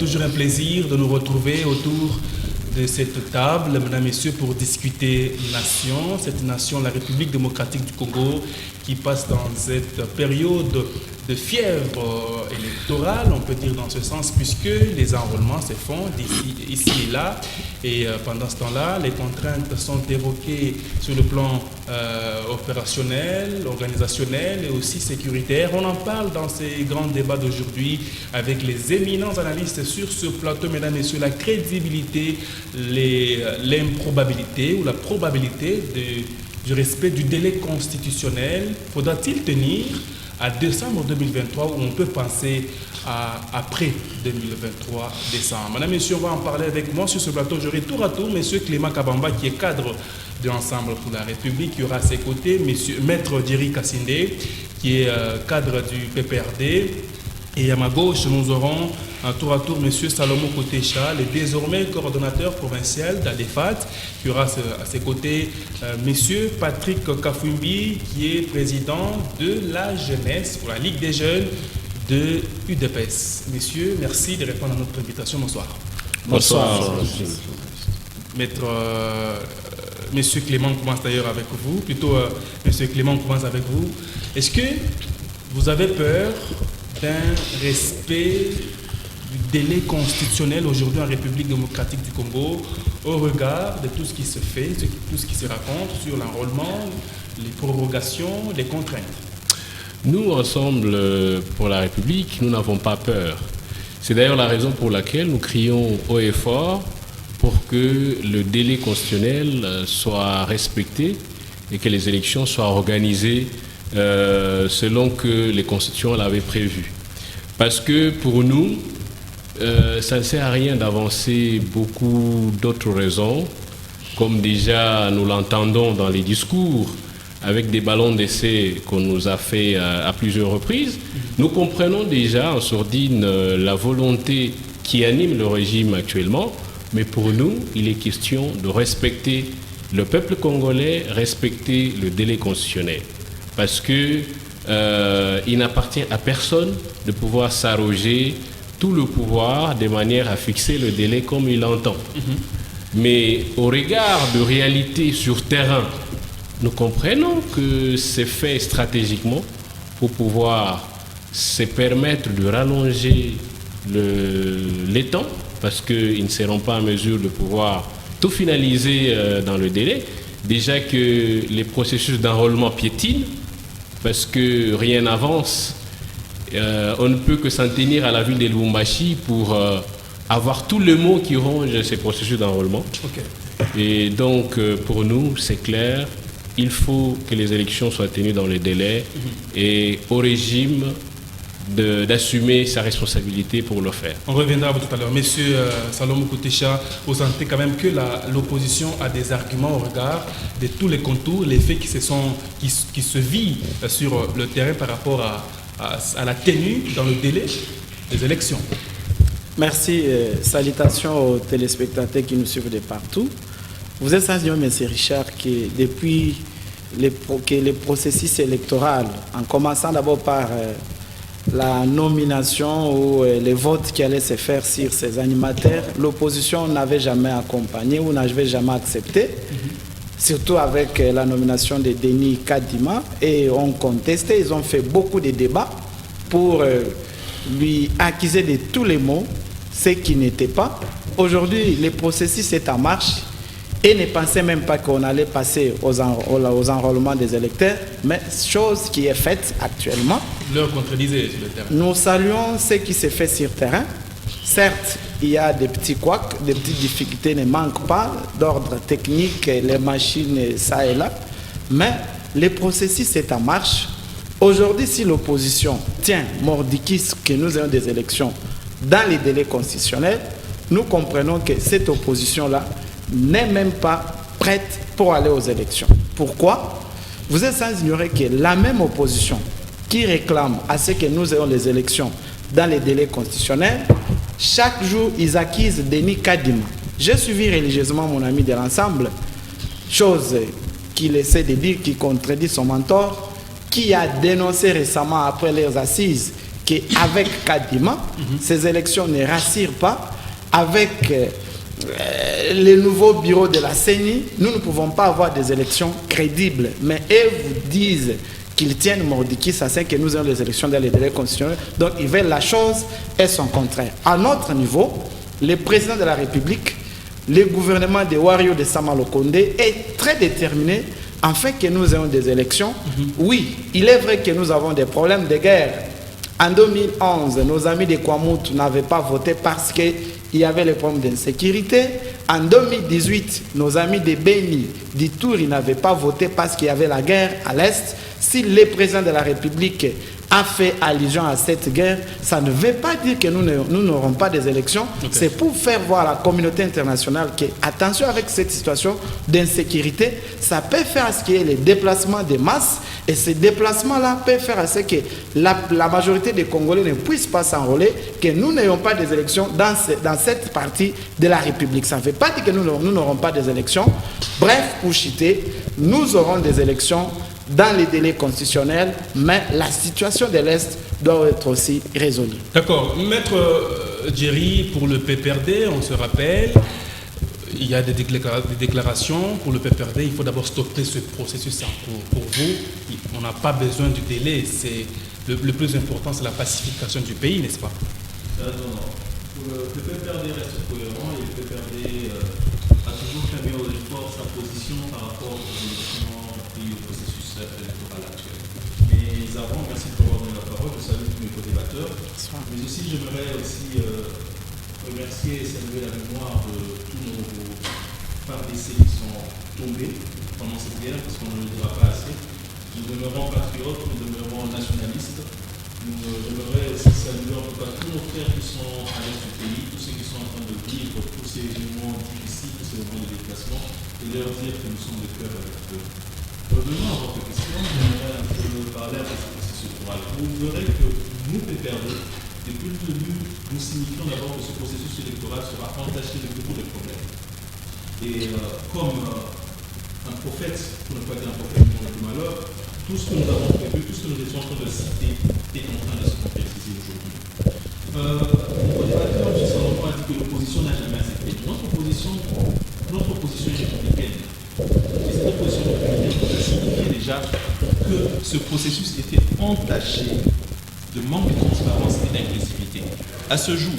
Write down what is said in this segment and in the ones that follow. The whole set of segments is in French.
toujours un plaisir de nous retrouver autour de cette table, mesdames, messieurs, pour discuter nation, cette nation, la République démocratique du Congo, qui passe dans cette période de fièvre électorale, on peut dire dans ce sens, puisque les enrôlements se font ici et là. Et pendant ce temps-là, les contraintes sont évoquées sur le plan opérationnel, organisationnel et aussi sécuritaire. On en parle dans ces grands débats d'aujourd'hui avec les éminents analystes sur ce plateau, mesdames et messieurs, la crédibilité, l'improbabilité ou la probabilité du respect du délai constitutionnel. Faudra-t-il tenir à décembre 2023 où on peut penser à après 2023 décembre? Madame, messieurs, on va en parler avec moi sur ce plateau. J'aurai tour à tour monsieur Clément Kabamba qui est cadre de l'Ensemble pour la République, qui aura à ses côtés maître Djeri Kassinde qui est cadre du PPRD. Et à ma gauche, nous aurons un tour à tour M. Salomo Kotecha, le désormais coordonnateur provincial d'ADEFAT, qui aura à ses côtés M. Patrick Kafumbi, qui est président de la jeunesse pour la Ligue des jeunes de UDPS. Messieurs, merci de répondre à notre invitation. Bonsoir. Bonsoir. Maître, M. Clément commence d'ailleurs avec vous, plutôt M. Clément commence avec vous. Est-ce que vous avez peur d'un respect du délai constitutionnel aujourd'hui en République démocratique du Congo au regard de tout ce qui se fait, tout ce qui se raconte sur l'enrôlement, les prorogations, les contraintes? Nous, Ensemble pour la République, nous n'avons pas peur. C'est d'ailleurs la raison pour laquelle nous crions haut et fort pour que le délai constitutionnel soit respecté et que les élections soient organisées selon que les constitutions l'avaient prévu. Parce que pour nous, ça ne sert à rien d'avancer beaucoup d'autres raisons, comme déjà nous l'entendons dans les discours, avec des ballons d'essai qu'on nous a fait à plusieurs reprises. Nous comprenons déjà en sourdine la volonté qui anime le régime actuellement, mais pour nous, il est question de respecter le peuple congolais, respecter le délai constitutionnel. Parce que il n'appartient à personne de pouvoir s'arroger tout le pouvoir de manière à fixer le délai comme il l'entend. Mais au regard de réalité sur terrain, nous comprenons que c'est fait stratégiquement pour pouvoir se permettre de rallonger les temps, parce qu'ils ne seront pas en mesure de pouvoir tout finaliser dans le délai. Déjà que les processus d'enrôlement piétinent, parce que rien n'avance. On ne peut que s'en tenir à la ville de Lubumbashi pour avoir tous les mots qui rongent ces processus d'enrôlement. Okay. Et donc, pour nous, c'est clair, il faut que les élections soient tenues dans les délais et au régime d'assumer sa responsabilité pour le faire. On reviendra à vous tout à l'heure. Monsieur Salomo Kotecha, vous sentez quand même que l'opposition a des arguments au regard de tous les contours, les faits qui se vivent sur le terrain par rapport à la tenue dans le délai des élections? Merci. Salutations aux téléspectateurs qui nous suivent de partout. Vous êtes sans dire, M. Richard, que depuis les processus électoraux, en commençant d'abord par la nomination ou les votes qui allaient se faire sur ces animateurs, l'opposition n'avait jamais accompagné ou n'avait jamais accepté, surtout avec la nomination de Denis Kadima, et ont contesté, ils ont fait beaucoup de débats pour lui accuser de tous les mots, ce qui n'était pas. Aujourd'hui, le processus est en marche et ne pensait même pas qu'on allait passer aux enrôlements des électeurs, mais chose qui est faite actuellement. Leur contredisait sur le terrain. Nous saluons ce qui se fait sur le terrain. Certes, il y a des petits couacs, des petites difficultés ne manquent pas, d'ordre technique, les machines, ça et là, mais le processus est en marche. Aujourd'hui, si l'opposition tient mordicus que nous ayons des élections dans les délais constitutionnels, nous comprenons que cette opposition-là n'est même pas prête pour aller aux élections. Pourquoi? Vous êtes sans ignorer que la même opposition qui réclame à ce que nous ayons les élections dans les délais constitutionnels, chaque jour, ils accusent Denis Kadima. J'ai suivi religieusement mon ami de l'Ensemble, chose qu'il essaie de dire, qui contredit son mentor, qui a dénoncé récemment après leurs assises qu'avec Kadima, ces élections ne rassurent pas. Avec les nouveaux bureaux de la CENI, nous ne pouvons pas avoir des élections crédibles. Mais eux vous disent qu'ils tiennent Mordiki, ça c'est que nous avons des élections dans les délais constitutionnels. Donc ils veulent la chose et son contraire. À notre niveau, le président de la République, le gouvernement de Wario de Sama Lokonde est très déterminé afin que nous ayons des élections. Oui, il est vrai que nous avons des problèmes de guerre. En 2011, nos amis de Kwamoutou n'avaient pas voté parce qu'il y avait les problèmes d'insécurité. En 2018, nos amis de Beni, d'Ituri n'avaient pas voté parce qu'il y avait la guerre à l'Est. Si le président de la République a fait allusion à cette guerre, ça ne veut pas dire que nous n'aurons pas des élections. Okay. C'est pour faire voir à la communauté internationale que, attention avec cette situation d'insécurité, ça peut faire à ce qu'il y ait les déplacements de masse, et ces déplacements-là peuvent faire à ce que la majorité des Congolais ne puissent pas s'enrôler, que nous n'ayons pas des élections dans cette partie de la République. Ça ne veut pas dire que nous n'aurons pas des élections. Bref, pour chiter, nous aurons des élections dans les délais constitutionnels, mais la situation de l'Est doit être aussi résolue. D'accord. Maître Djeri, pour le PPRD, on se rappelle, il y a des déclarations pour le PPRD, il faut d'abord stopper ce processus pour vous. On n'a pas besoin du délai, le plus important, c'est la pacification du pays, n'est-ce pas? Non. Le PPRD reste cohérent et le PPRD a toujours fait au effort sa position par rapport aux élections et au processus électoral actuel. Mais avant, merci pour avoir donné la parole, je salue tous mes co-débatteurs. Mais aussi, j'aimerais aussi remercier et saluer la mémoire de tous nos pardessés qui sont tombés pendant cette guerre, parce qu'on ne le dira pas assez. Nous demeurons patriotes, nous demeurons nationalistes. J'aimerais aussi saluer en tout cas tous nos frères qui sont à l'est du pays, tous ceux qui sont en train de vivre tous ces moments difficiles, tous ces moments de déplacement, et leur dire que nous sommes de cœur avec eux. Revenons à votre question, j'aimerais un peu parler à ce processus électoral. Vous verrez que nous, PPRD, depuis le début, nous signifions d'abord que ce processus électoral sera entaché de beaucoup de problèmes. Et comme un prophète, pour ne pas dire un prophète du malheur, tout ce que nous avons prévu, tout ce que nous étions en train de citer est en train de se concrétiser aujourd'hui. Mon débatteur, M. Salomon, a dit que l'opposition n'a jamais accepté. Notre position est républicaine. Et cette opposition républicaine signifie déjà que ce processus était entaché de manque de transparence et d'inclusivité. À ce jour,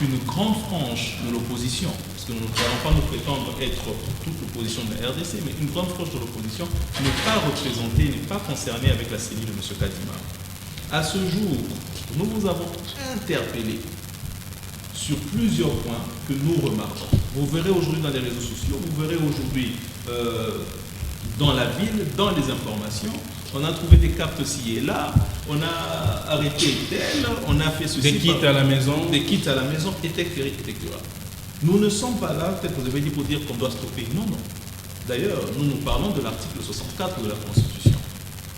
une grande frange de l'opposition, parce que nous n'allons pas nous prétendre être toute l'opposition de la RDC, mais une grande frange de l'opposition n'est pas représentée, n'est pas concernée avec la CENI de M. Kadima. À ce jour, nous vous avons interpellé sur plusieurs points que nous remarquons. Vous verrez aujourd'hui dans les réseaux sociaux, vous verrez aujourd'hui dans la ville, dans les informations, on a trouvé des cartes ci et là, on a arrêté tel, on a fait ceci. Des kits à la maison. Des kits à la maison, etc. Nous ne sommes pas là, peut-être vous avez dit pour dire qu'on doit stopper. Non. D'ailleurs, nous parlons de l'article 64 de la Constitution.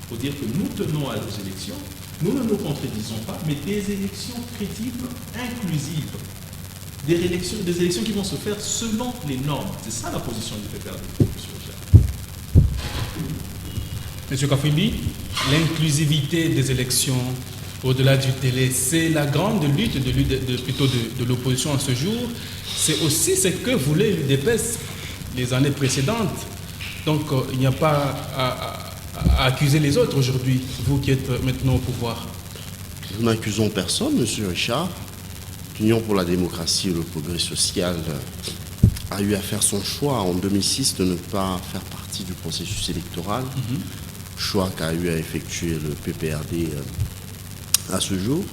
Pour dire que nous tenons à nos élections, nous ne nous contredisons pas, mais des élections crédibles, inclusives. Des élections qui vont se faire selon les normes. C'est ça la position du PPRD, M. Richard. Monsieur Kafouili, l'inclusivité des élections au-delà du délai, c'est la grande lutte de l'opposition à ce jour. C'est aussi ce que voulait l'UDPS les années précédentes. Donc il n'y a pas à accuser les autres aujourd'hui, vous qui êtes maintenant au pouvoir. Nous n'accusons personne, Monsieur Richard. L'Union pour la démocratie et le progrès social a eu à faire son choix en 2006 de ne pas faire partie du processus électoral. Choix qu'a eu à effectuer le PPRD à ce jour.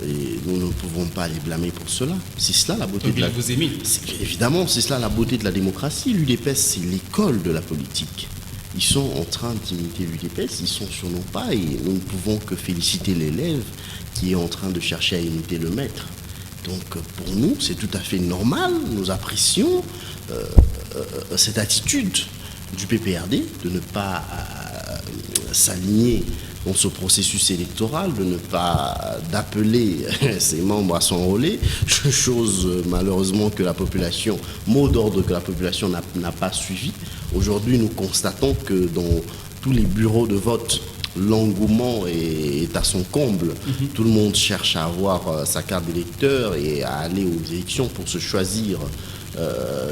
Et nous ne pouvons pas les blâmer pour cela. C'est cela la beauté de la démocratie. Évidemment, c'est cela la beauté de la démocratie. L'UDPS, c'est l'école de la politique. Ils sont en train d'imiter l'UDPS, ils sont sur nos pas et nous ne pouvons que féliciter l'élève qui est en train de chercher à imiter le maître. Donc pour nous, c'est tout à fait normal. Nous apprécions cette attitude du PPRD de ne pas s'aligner dans ce processus électoral, de ne pas d'appeler ses membres à s'enrôler, chose malheureusement que la population, mot d'ordre que la population n'a pas suivi. Aujourd'hui, nous constatons que dans tous les bureaux de vote l'engouement est à son comble. Tout le monde cherche à avoir sa carte d'électeur et à aller aux élections pour se choisir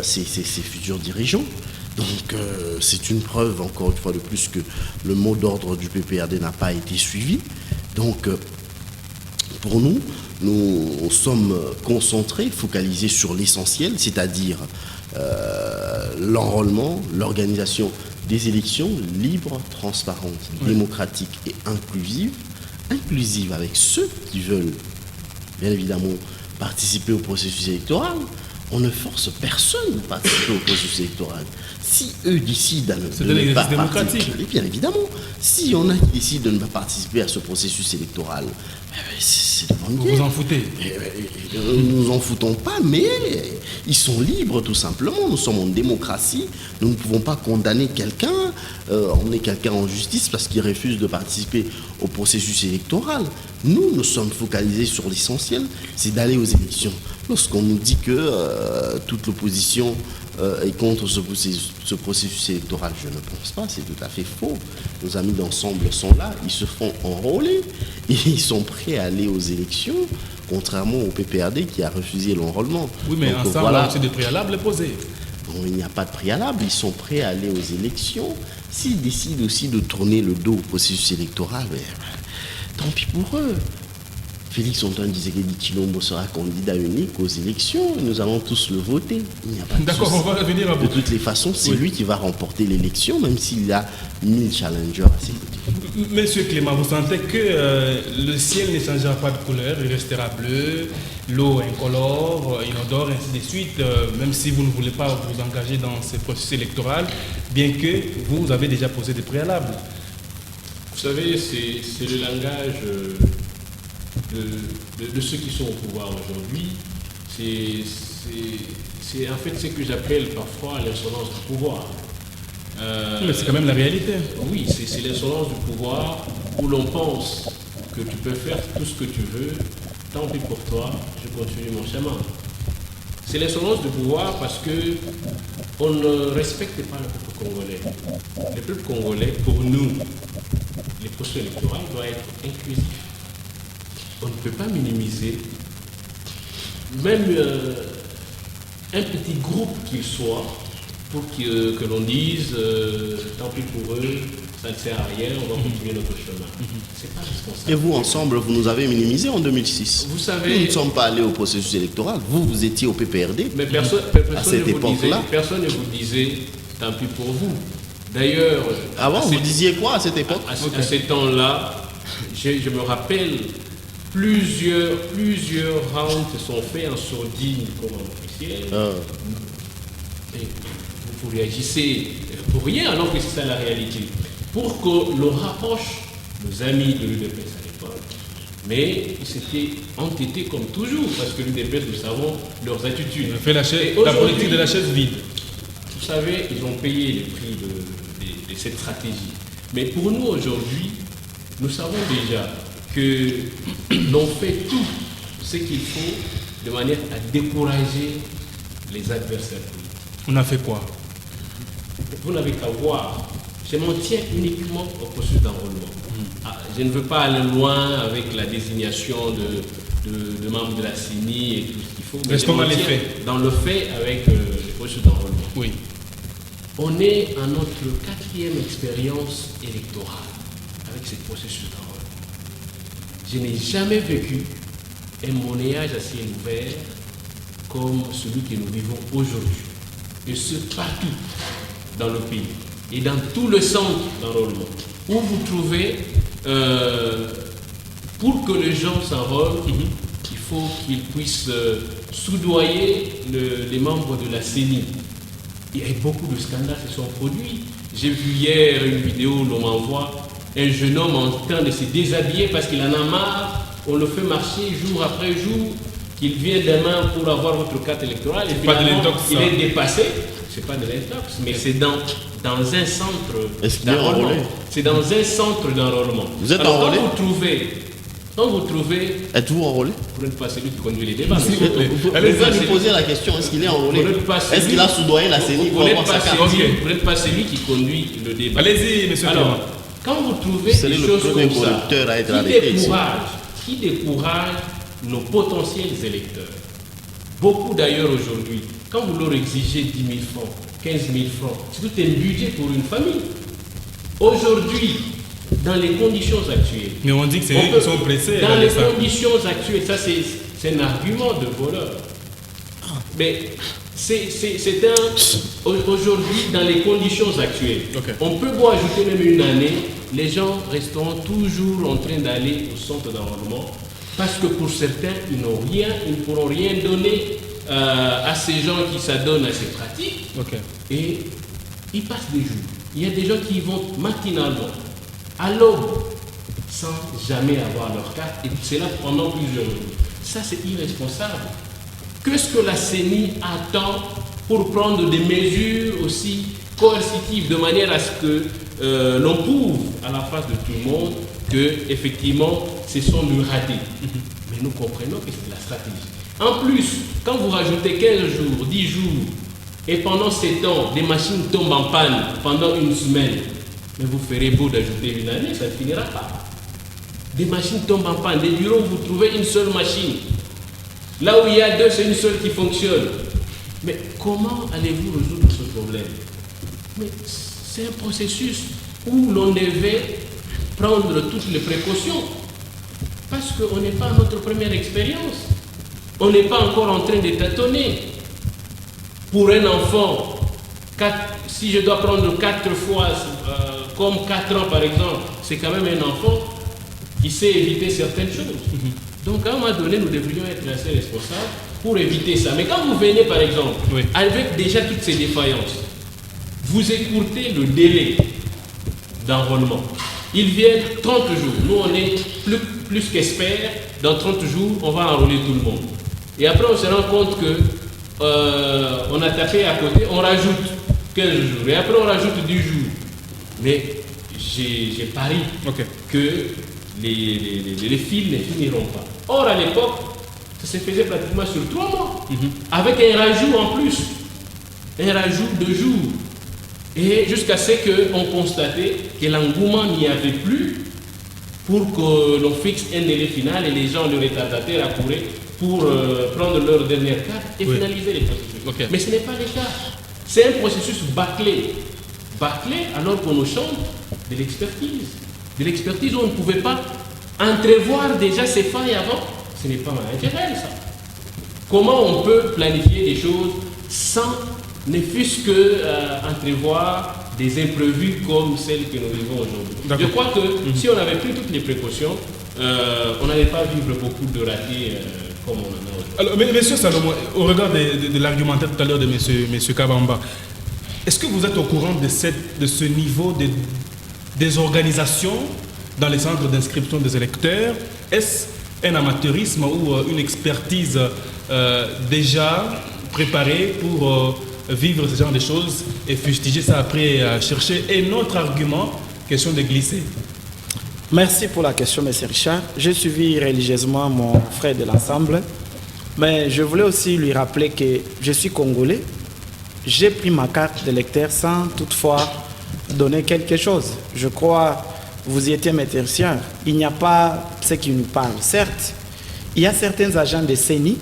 ses futurs dirigeants. Donc c'est une preuve, encore une fois de plus, que le mot d'ordre du PPRD n'a pas été suivi. Donc pour nous sommes concentrés, focalisés sur l'essentiel, c'est-à-dire l'enrôlement, l'organisation des élections libres, transparentes, démocratiques et inclusives avec ceux qui veulent, bien évidemment, participer au processus électoral. On ne force personne à participer au processus électoral. Si eux décident de ne pas participer, bien évidemment, s'il y en a qui décident de ne pas participer à ce processus électoral, c'est devant nous. Vous vous en foutez? Nous nous en foutons pas, mais ils sont libres tout simplement. Nous sommes en démocratie. Nous ne pouvons pas condamner quelqu'un, emmener quelqu'un en justice parce qu'il refuse de participer au processus électoral. Nous sommes focalisés sur l'essentiel, c'est d'aller aux élections. Lorsqu'on nous dit que toute l'opposition est contre ce processus électoral, je ne pense pas, c'est tout à fait faux. Nos amis d'ensemble sont là, ils se font enrôler et ils sont prêts à aller aux élections, contrairement au PPRD qui a refusé l'enrôlement. Oui, mais donc, ensemble, voilà. c'est des préalables posés. Bon, il n'y a pas de préalable, ils sont prêts à aller aux élections. S'ils décident aussi de tourner le dos au processus électoral, tant pis pour eux. Félix Antoine Tshisekedi Tshilombo sera candidat unique aux élections et nous allons tous le voter. Il n'y a pas de D'accord, souci. on va revenir à vous. De toutes les façons, c'est lui qui va remporter l'élection, même s'il a 1000 challengers à ses côtés. Monsieur Clément, vous sentez que le ciel ne changera pas de couleur, il restera bleu, l'eau incolore, inodore, ainsi de suite, même si vous ne voulez pas vous engager dans ce processus électoral, bien que vous avez déjà posé des préalables. Vous savez, c'est le langage de ceux qui sont au pouvoir aujourd'hui. C'est en fait ce que j'appelle parfois l'insolence du pouvoir. Mais c'est quand même la réalité. Oui, c'est l'insolence du pouvoir où l'on pense que tu peux faire tout ce que tu veux, tant pis pour toi, je continue mon chemin. C'est l'insolence du pouvoir parce que on ne respecte pas le peuple congolais. Le peuple congolais, pour nous, les processus électoraux doivent être inclusifs. On ne peut pas minimiser, même un petit groupe qu'il soit, pour que l'on dise tant pis pour eux, ça ne sert à rien, on va continuer notre chemin. C'est pas responsable. Et vous, ensemble, vous nous avez minimisé en 2006. Vous savez, nous ne sommes pas allés au processus électoral. Vous étiez au PPRD. Mais personne ne vous disait tant pis pour vous. D'ailleurs, avant, vous disiez quoi à cette époque? À ce temps-là, je me rappelle, plusieurs rounds se sont faits en sourdine comme en officiel. Et vous réagissez pour rien alors que c'est ça la réalité. Pour que l'on rapproche nos amis de l'UDPS à l'époque, mais ils s'étaient entêtés comme toujours, parce que l'UDPS, nous savons leurs attitudes. On a fait la politique de la chaise vide. Vous savez, ils ont payé le prix de cette stratégie. Mais pour nous aujourd'hui, nous savons déjà que l'on fait tout ce qu'il faut de manière à décourager les adversaires politiques. On a fait quoi? Vous n'avez qu'à voir. Je m'en tiens uniquement au processus d'enrôlement. Je ne veux pas aller loin avec la désignation de membres de la CENI et tout ce qu'il faut. Mais restons dans les faits. Dans le fait avec le processus d'enrôlement. Oui. On est à notre 4e expérience électorale avec ce processus d'enrôlement. Je n'ai jamais vécu un monnayage à ciel ouvert comme celui que nous vivons aujourd'hui. Et ce, partout dans le pays. Et dans tout le centre d'enrôlement. Où vous trouvez, pour que les gens s'enrôlent, il faut qu'ils puissent soudoyer les membres de la CENI. Il y a beaucoup de scandales qui se sont produits. J'ai vu hier une vidéo où l'on m'envoie un jeune homme en train de se déshabiller parce qu'il en a marre. On le fait marcher jour après jour, qu'il vient demain pour avoir votre carte électorale. Et finalement, il est dépassé. C'est pas de l'intox, mais c'est dans un centre d'enrôlement. C'est dans un centre d'enrôlement. Vous êtes enrôlé? Quand vous trouvez... Êtes-vous enrôlé? Vous n'êtes pas celui qui conduit les débats. Vous pouvez lui poser la question, est-ce qu'il est enrôlé? Est-ce qu'il a soudoyé la CENI pour avoir sa carte? Vous n'êtes pas celui qui conduit le débat. Allez-y, monsieur Clément. Quand vous trouvez C'est des le choses premier comme ça, corrupteur à être arrêté ici. qui décourage nos potentiels électeurs. Beaucoup d'ailleurs aujourd'hui, quand vous leur exigez 10 000 francs, 15 000 francs, c'est tout un budget pour une famille. Aujourd'hui, dans les conditions actuelles, Mais on dit que c'est eux qui sont pressés. dans de les ça. conditions actuelles, ça c'est un argument de voleur. Mais c'est un... Aujourd'hui, dans les conditions actuelles, Ok. on peut beau ajouter même une année, les gens resteront toujours en train d'aller au centre d'enrôlement parce que pour certains, ils ne pourront rien donner à ces gens qui s'adonnent à ces pratiques Ok. et ils passent des jours. Il y a des gens qui vont matinalement, à l'aube, sans jamais avoir leur carte, et c'est là pendant plusieurs jours. Ça, c'est irresponsable. Qu'est-ce que la CENI attend pour prendre des mesures aussi coercitives, de manière à ce que l'on prouve à la face de tout le monde que, effectivement, ce sont nos ratés. Mais nous comprenons que c'est de la stratégie. En plus, quand vous rajoutez 15 jours, 10 jours, et pendant 7 ans, des machines tombent en panne pendant une semaine, mais vous ferez beau d'ajouter une année, ça ne finira pas. Des machines tombent en panne, des bureaux où vous trouvez une seule machine. Là où il y a deux, c'est une seule qui fonctionne. Mais comment allez-vous résoudre ce problème? Mais c'est un processus où l'on devait prendre toutes les précautions. Parce qu'on n'est pas à notre première expérience. On n'est pas encore en train de tâtonner. Pour un enfant, si je dois prendre 4 fois, comme 4 ans par exemple, c'est quand même un enfant qui sait éviter certaines choses. Donc à un moment donné, nous devrions être assez responsables pour éviter ça. Mais quand vous venez par exemple, Oui. avec déjà toutes ces défaillances, vous écourtez le délai d'enrôlement. Ils viennent 30 jours. Nous, on est plus qu'experts. Dans 30 jours, on va enrôler tout le monde. Et après, on se rend compte que on a tapé à côté, on rajoute 15 jours. Et après, on rajoute 10 jours. Mais j'ai pari Ok. que les fils ne finiront pas. Or, à l'époque, ça se faisait pratiquement sur 3 mois. Avec un rajout en plus. Un rajout de jours. Et jusqu'à ce qu'on constatait que l'engouement n'y avait plus pour que l'on fixe un délai final et les gens, les retardataires, accouraient pour prendre leur dernière carte et Oui. finaliser les processus. Ok. Mais ce n'est pas le cas. C'est un processus bâclé. Bâclé alors qu'on nous chante de l'expertise. De l'expertise où on ne pouvait pas entrevoir déjà ces failles avant. Ce n'est pas naturel ça. Comment on peut planifier des choses sans ne fût-ce que entrevoir des imprévus comme celles que nous vivons aujourd'hui. D'accord. Je crois que si on avait pris toutes les précautions, on n'allait pas vivre beaucoup de ratés comme on en a aujourd'hui. Alors, monsieur Salomon, au regard de l'argumentaire tout à l'heure de monsieur Kabamba, est-ce que vous êtes au courant de ce niveau de désorganisation dans les centres d'inscription des électeurs? Est-ce un amateurisme ou une expertise déjà préparée pour vivre ce genre de choses et fustiger ça après chercher un autre argument, question de glisser? Merci pour la question, M. Richard. J'ai suivi religieusement mon frère de l'ensemble, mais je voulais aussi lui rappeler que je suis congolais. J'ai pris ma carte d'électeur sans toutefois donner quelque chose. Je crois, vous y étiez, M. Richard, il n'y a pas ce qui nous parle. Certes, il y a certains agents de CENI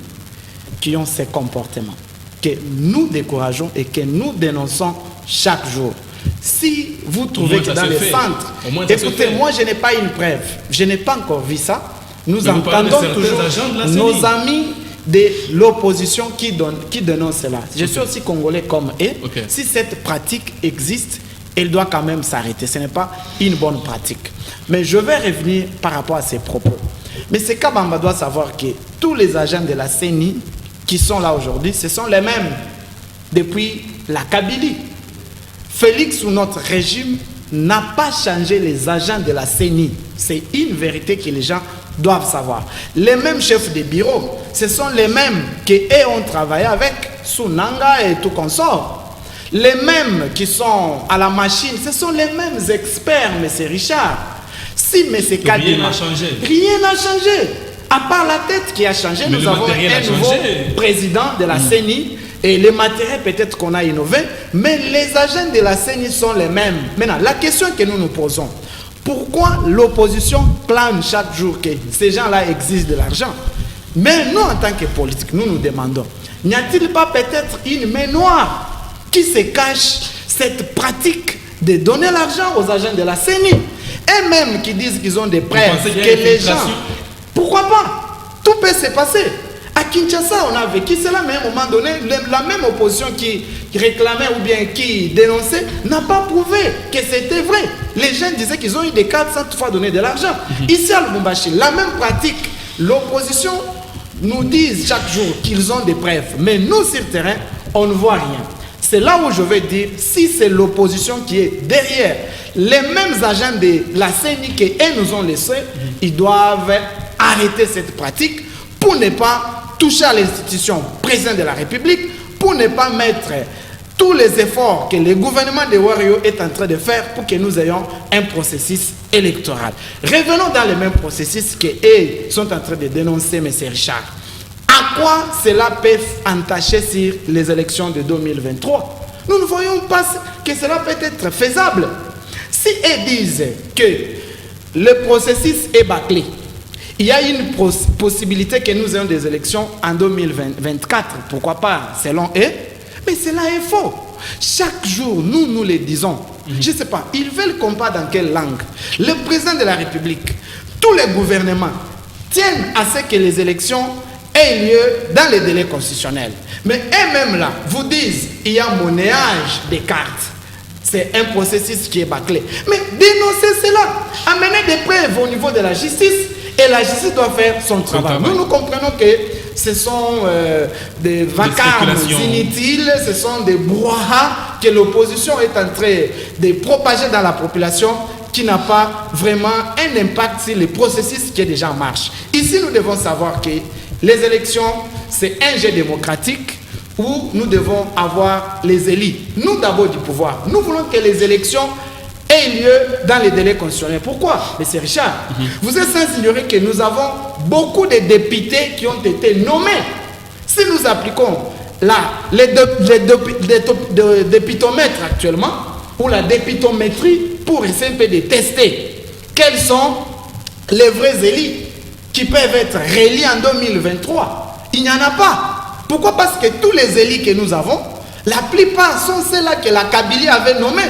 qui ont ces comportements que nous décourageons et que nous dénonçons chaque jour. Si vous trouvez que dans les centres, écoutez, moi je n'ai pas une preuve, je n'ai pas encore vu ça. Nous entendons toujours nos amis de l'opposition qui dénoncent cela. Je suis aussi congolais comme eux. Okay. Si cette pratique existe, elle doit quand même s'arrêter. Ce n'est pas une bonne pratique. Mais je vais revenir par rapport à ces propos. Mais ce Kabamba doit savoir que tous les agents de la CENI qui sont là aujourd'hui, ce sont les mêmes depuis la Kabylie. Félix, sous notre régime, n'a pas changé les agents de la CENI. C'est une vérité que les gens doivent savoir. Les mêmes chefs de bureau, ce sont les mêmes qui ont travaillé avec Sunanga et tout consort. Les mêmes qui sont à la machine, ce sont les mêmes experts, M. Richard. Si M. Kadima... Rien n'a changé. Rien n'a changé. À part la tête qui a changé, mais nous avons un nouveau président de la CENI. Et les matériels, peut-être qu'on a innové, mais les agents de la CENI sont les mêmes. Maintenant, la question que nous nous posons, Pourquoi l'opposition clame chaque jour que ces gens-là exigent de l'argent? Mais nous, en tant que politiques, nous nous demandons, n'y a-t-il pas peut-être une main noire qui se cache cette pratique de donner l'argent aux agents de la CENI? Et même qui disent qu'ils ont des preuves que les gens... Pourquoi pas? Tout peut se passer. À Kinshasa, on a vécu cela, mais à un moment donné, la même opposition qui réclamait ou bien qui dénonçait n'a pas prouvé que c'était vrai. Les gens disaient qu'ils ont eu des cartes sans toutefois donner de l'argent. Ici à Lubumbashi, la même pratique. L'opposition nous dit chaque jour qu'ils ont des preuves, mais nous, sur le terrain, on ne voit rien. C'est là où je veux dire, si c'est l'opposition qui est derrière, les mêmes agents de la CENI qui nous ont laissé, ils doivent arrêter cette pratique pour ne pas toucher à l'institution présidente de la République, pour ne pas mettre tous les efforts que le gouvernement de Wario est en train de faire pour que nous ayons un processus électoral. Revenons dans le même processus qu'eux sont en train de dénoncer, M. Richard. À quoi cela peut entacher sur les élections de 2023? Nous ne voyons pas que cela peut être faisable. Si ils disent que le processus est bâclé, il y a une possibilité que nous ayons des élections en 2024. Pourquoi pas, selon eux? Mais cela est faux. Chaque jour, nous les disons. Je ne sais pas, ils veulent qu'on parle dans quelle langue. Le président de la République, tous les gouvernements tiennent à ce que les élections aient lieu dans les délais constitutionnels. Mais eux-mêmes là, vous disent, il y a monnayage des cartes. C'est un processus qui est bâclé. Mais dénoncez cela. Amenez des preuves au niveau de la justice. Et la justice doit faire son travail. Nous comprenons que ce sont des vacarmes inutiles, ce sont des brouhahas que l'opposition est en train de propager dans la population qui n'a pas vraiment un impact sur le processus qui est déjà en marche. Ici, nous devons savoir que les élections, c'est un jeu démocratique où nous devons avoir les élus. Nous, d'abord, du pouvoir. Nous voulons que les élections ait lieu dans les délais constitutionnels. Pourquoi? Mais c'est Richard. Vous êtes sans ignorer que nous avons beaucoup de députés qui ont été nommés. Si nous appliquons les dépitomètres actuellement, ou la dépitométrie, pour essayer de tester quels sont les vrais élus qui peuvent être réélus en 2023, il n'y en a pas. Pourquoi? Parce que tous les élus que nous avons, la plupart sont ceux-là que la Kabylie avait nommés.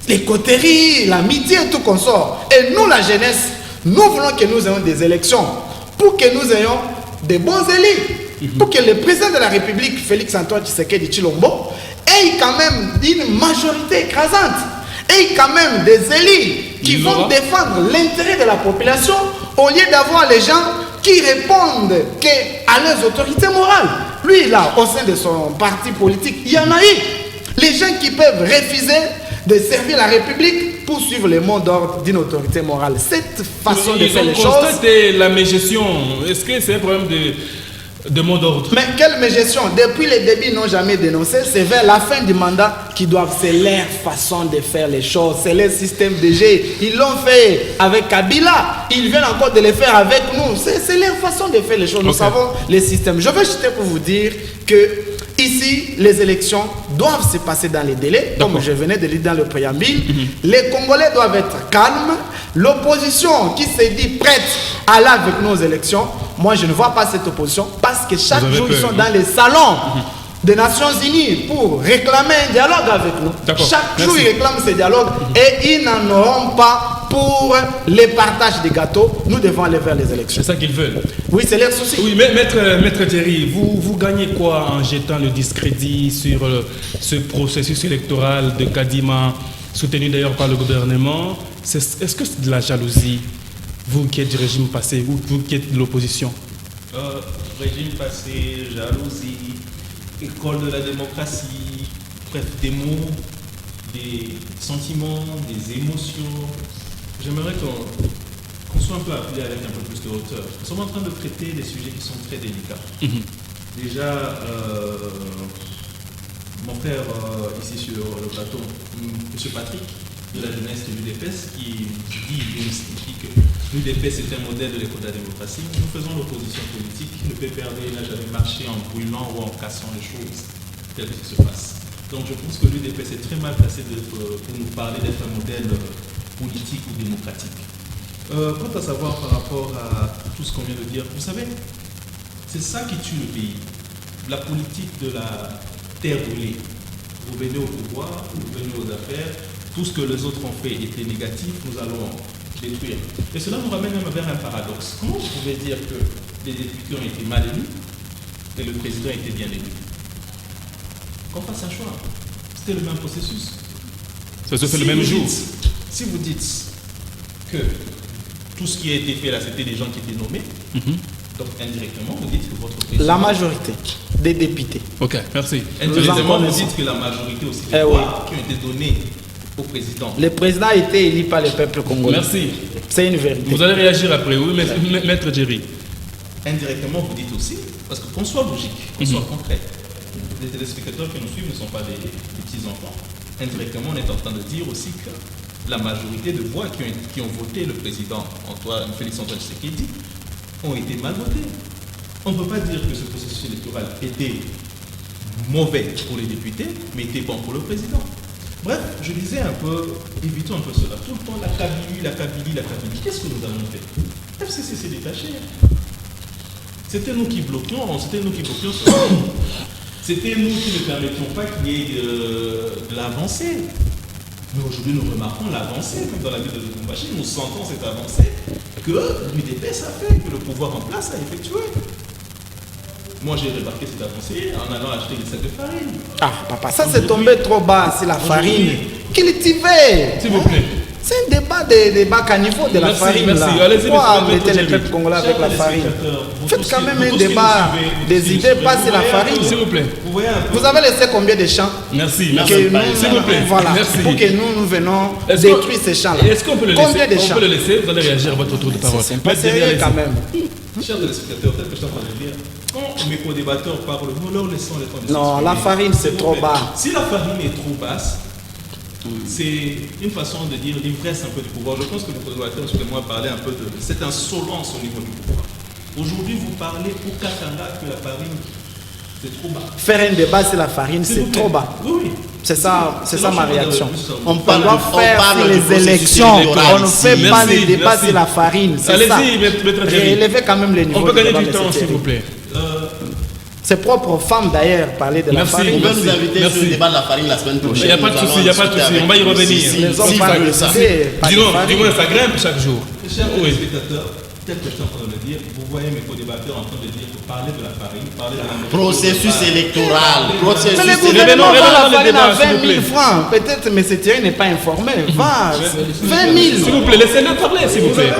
Les coteries, l'amitié et tout consort. Et nous, la jeunesse, nous voulons que nous ayons des élections pour que nous ayons des bons élus. Pour que le président de la République, Félix Antoine Tshisekedi Tshilombo, ait quand même une majorité écrasante. Ait quand même des élus qui vont défendre l'intérêt de la population au lieu d'avoir les gens qui répondent à leurs autorités morales. Lui, là, au sein de son parti politique, il y en a eu. Les gens qui peuvent refuser de servir la République pour suivre le mot d'ordre d'une autorité morale. Cette façon de faire les choses... Ils ont constaté la mégestion. Est-ce que c'est un problème de mot d'ordre? Mais quelle mégestion? Depuis le début, ils n'ont jamais dénoncé. C'est vers la fin du mandat qu'ils doivent... C'est leur façon de faire les choses. C'est leur système de G. Ils l'ont fait avec Kabila. Ils viennent encore de le faire avec nous. C'est leur façon de faire les choses. Nous savons les systèmes. Je vais juste pour vous dire que ici, les élections doivent se passer dans les délais, comme je venais de lire dans le préambule. Les Congolais doivent être calmes. L'opposition qui se dit prête à aller avec nos élections, moi je ne vois pas cette opposition parce que chaque jour ils sont dans les salons des Nations Unies pour réclamer un dialogue avec nous. Chaque jour ils réclament ce dialogue et ils n'en auront pas pour les partages des gâteaux. Nous devons aller vers les élections. C'est ça qu'ils veulent. Oui, c'est leur souci. Oui, mais Maître Thierry, vous gagnez quoi en jetant le discrédit sur ce processus électoral de Kadima, soutenu d'ailleurs par le gouvernement? Est-ce que c'est de la jalousie, vous qui êtes du régime passé, ou vous qui êtes de l'opposition? Régime passé, jalousie, école de la démocratie, bref, des mots, des sentiments, des émotions. J'aimerais qu'on soit un peu appelé avec un peu plus de hauteur. Nous sommes en train de traiter des sujets qui sont très délicats. Déjà, mon frère ici sur le plateau, M. Patrick, de la jeunesse de l'UDPS, qui signifie que l'UDPS est un modèle de l'école de la démocratie. Nous faisons l'opposition politique. Le PPRD n'a jamais marché en brûlant ou en cassant les choses telles que se passe. Donc je pense que l'UDPS est très mal placé pour nous parler d'être un modèle politique ou démocratique. Quant à savoir par rapport à tout ce qu'on vient de dire, vous savez, c'est ça qui tue le pays. La politique de la terre brûlée. Vous venez au pouvoir, vous venez aux affaires, tout ce que les autres ont fait était négatif, nous allons détruire. Et cela nous ramène même vers un paradoxe. Comment vous pouvez dire que les députés ont été mal élus et le président a été bien élu? Qu'on fasse un choix. C'était le même processus. Ça se fait le même jour. Si vous dites que tout ce qui a été fait là, c'était des gens qui étaient nommés, donc indirectement, vous dites que votre président... La majorité des députés. Ok, merci. Indirectement, vous dites que la majorité aussi des voix qui ont été données au président. Le président a été élu par le peuple congolais. Merci. C'est une vérité. Vous allez réagir après, oui, maître Jerry. Indirectement, vous dites aussi, parce qu'on soit logique, qu'on soit concret, les téléspectateurs qui nous suivent ne sont pas des petits-enfants. Indirectement, on est en train de dire aussi que la majorité de voix qui ont voté le président Félix-Antoine Tshisekedi ont été mal votées. On ne peut pas dire que ce processus électoral était mauvais pour les députés, mais était bon pour le président. Bref, je disais un peu, évitons un peu cela. Tout le temps, la Kabylie. Qu'est-ce que nous avons fait? FCC s'est détaché. C'était nous qui bloquions cela. C'était nous qui ne permettions pas qu'il y ait de l'avancée. Mais aujourd'hui, nous remarquons l'avancée, même dans la ville de Lubumbashi, nous sentons cette avancée que l'UDPS a fait, que le pouvoir en place a effectué. Moi, j'ai remarqué cette avancée en allant acheter des sacs de farine. Ah, papa, ça c'est tombé trop bas, c'est la farine. Cultivez. S'il vous plaît. C'est un débat caniveau de la farine. Merci. Là. Allez-y, pourquoi monsieur mettez le peuple congolais avec la farine? Faites quand même un débat des idées, pas c'est la farine. S'il vous plaît. Vous avez laissé combien de champs? Merci. S'il vous plaît. Voilà. Merci. Pour que nous venons détruire ces champs-là. Est-ce qu'on peut le Combien de laisser? champs? On peut le laisser, vous allez réagir à votre tour de parole. C'est pas sérieux quand même. Chers téléspectateurs, peut-être que je suis en train de dire, quand mes co-débatteurs parlent, nous leur laissons le temps de Non, la farine c'est trop bas. Si la farine est trop basse, c'est une façon de dire l'ivresse un peu du pouvoir. Je pense que les co-débatteurs, excusez-moi, parlaient un peu de cette insolence au niveau du pouvoir. Aujourd'hui, vous parlez au Katanga que la farine, c'est trop bas. Faire un débat sur la farine, c'est trop bas. Oui. C'est ça ma réaction. On On parle doit faire sur les élections. On ne fait pas les débats sur la farine. C'est ça. Allez-y, maître Jerry. Élevez quand même le niveau. On peut du gagner débat, du temps, monsieur s'il vous Thierry. plaît. Ses propres femmes d'ailleurs parlaient de la Merci. Vous farine. pouvez nous inviter Merci. sur le débat de la farine la semaine prochaine. Il n'y a pas de souci, on va y revenir. Les hommes parlent de ça. Du moins, ça grimpe chaque jour. Chers téléspectateurs, tel que je suis en train de le dire, vous voyez mes co-débatteurs en train de dire que parler de la farine, parler de la Processus électoral. Mais le gouvernement vend la farine à 20 000 francs. Peut-être, mais ce Thierry n'est pas informé. Va, 20 000. S'il vous plaît, laissez-le parler, s'il vous plaît.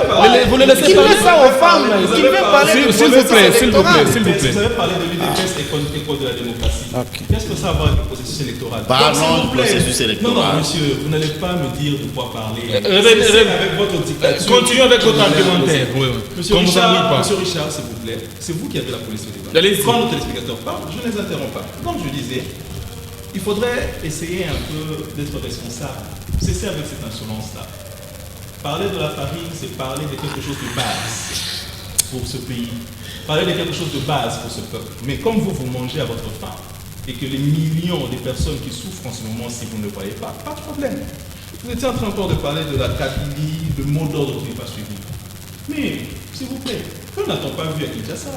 Vous le laissez Qu'il parler. laisse ça aux femmes. Qu'il veut parler du S'il vous plaît, processus s'il vous plaît, électoral. s'il vous plaît. Vous avez parlé de l'UDPS et de la démocratie. Ok. Qu'est-ce que ça a à voir avec le processus électoral? Parlons Donc, s'il vous du plaît. processus électoral. Non, monsieur, vous n'allez pas me dire de quoi parler. Rêvez- Avec votre dictature. Continuez avec votre argumentaire. Oui, oui. Monsieur Qu'on vous ennuie pas. Monsieur Richard, s'il vous plaît, c'est vous qui avez la police au débat. Allez-y. Quand nos téléspectateurs parlent, je ne les interromps pas. Comme je disais, il faudrait essayer un peu d'être responsable. Cesser avec cette insolence-là. Parler de la farine, c'est parler de quelque chose de base pour ce pays. Parler de quelque chose de base pour ce peuple. Mais comme vous mangez à votre faim, et que les millions de personnes qui souffrent en ce moment, si vous ne le voyez pas, pas de problème. Vous étiez en train encore de parler de la Kabylie, le mot d'ordre qui n'est pas suivi. Mais, s'il vous plaît, que n'a-t-on pas vu à Kinshasa?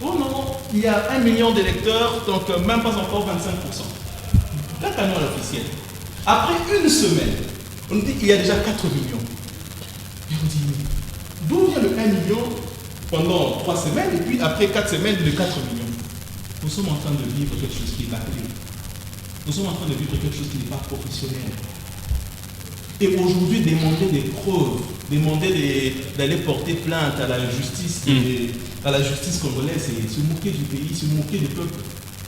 Oh non, il y a 1 million d'électeurs, donc même pas encore 25%. La canon officielle. Après une semaine, on dit qu'il y a déjà 4 millions. Et on dit, d'où vient le 1 million pendant 3 semaines, et puis après 4 semaines, le 4 millions? Nous sommes en train de vivre quelque chose qui est bâclé. Nous sommes en train de vivre quelque chose qui n'est pas professionnel. Et aujourd'hui, demander des preuves, demander d'aller porter plainte à la justice, à la justice congolaise, c'est se moquer du pays, se moquer du peuple,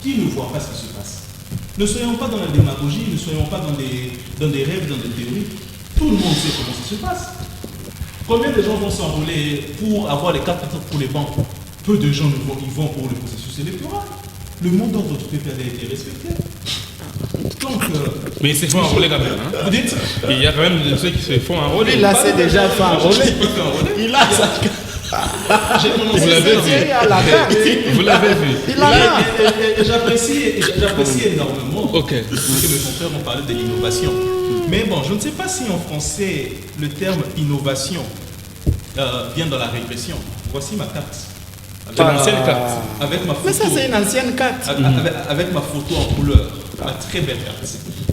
qui ne voit pas ce qui se passe. Ne soyons pas dans la démagogie, ne soyons pas dans des rêves, dans des théories. Tout le monde sait comment ça se passe. Combien de gens vont s'enrôler pour avoir les cartes pour les banques? Peu de gens y vont pour le processus électoral. Le mot d'ordre du PPRD a été respecté. Donc, Mais ils se font enrôler quand même. Hein. vous dites, Il y a quand même ceux qui se font enrôler. Lui, là, c'est déjà fait enrôler. Il a ça. Vous l'avez vu. Vous l'avez vu. Et j'apprécie énormément que mes confrères ont parlé de l'innovation. Mais bon, je ne sais pas si en français, le terme innovation vient dans la régression. Voici ma carte. C'est l'ancienne carte. Avec ma photo. Mais ça, c'est une ancienne carte. Avec ma photo en couleur. Ma très belle carte.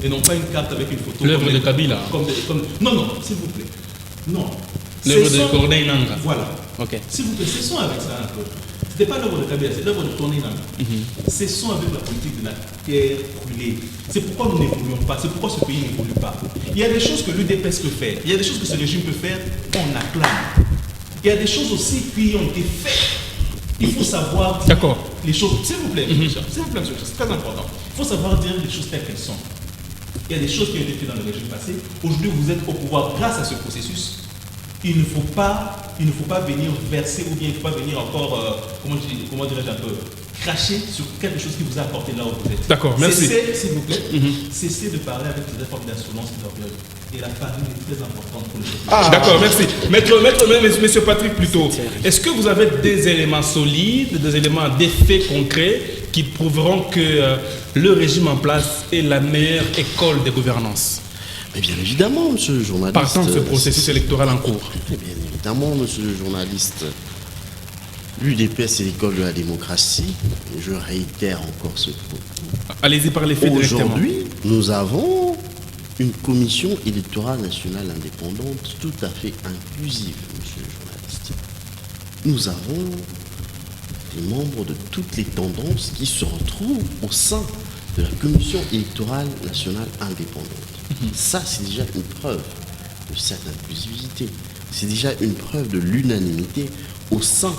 Et non pas une carte avec une photo. L'œuvre de Kabila. Non, s'il vous plaît. Non. L'œuvre de Corneille Nangaa. Voilà. Ok. S'il vous plaît, cessons avec ça un peu. Ce n'était pas l'œuvre de Kabila, c'est l'œuvre de Corneille Nangaa. Cessons avec la politique de la terre brûlée. C'est pourquoi nous n'évoluons pas, c'est pourquoi ce pays n'évolue pas. Il y a des choses que l'UDPS peut faire, il y a des choses que ce régime peut faire, on acclame. Il y a des choses aussi qui ont été faites. Il faut savoir dire les choses. S'il vous plaît, s'il vous plaît, c'est très important. Il faut savoir dire les choses telles qu'elles sont. Il y a des choses qui ont été faites dans le régime passé. Aujourd'hui, vous êtes au pouvoir grâce à ce processus. Il ne faut pas venir verser ou bien il ne faut pas venir encore, comment dirais-je un peu, cracher sur quelque chose qui vous a apporté là où vous êtes. D'accord, merci. Cessez, s'il vous plaît, cessez de parler avec des formes d'insolence glorieuse. Et la famille est très importante pour le D'accord, merci. Monsieur Patrick, plutôt, est-ce que vous avez des éléments solides, des éléments d'effets concrets qui prouveront que le régime en place est la meilleure école de gouvernance? Mais bien évidemment, monsieur le journaliste. Partant de ce processus électoral en cours. Bien évidemment, monsieur le journaliste. L'UDPS, c'est l'école de la démocratie. Je réitère encore ce propos. Allez-y par les faits directement. Aujourd'hui, nous avons une commission électorale nationale indépendante tout à fait inclusive, monsieur le journaliste. Nous avons des membres de toutes les tendances qui se retrouvent au sein de la commission électorale nationale indépendante. Ça, c'est déjà une preuve de cette inclusivité. C'est déjà une preuve de l'unanimité au sein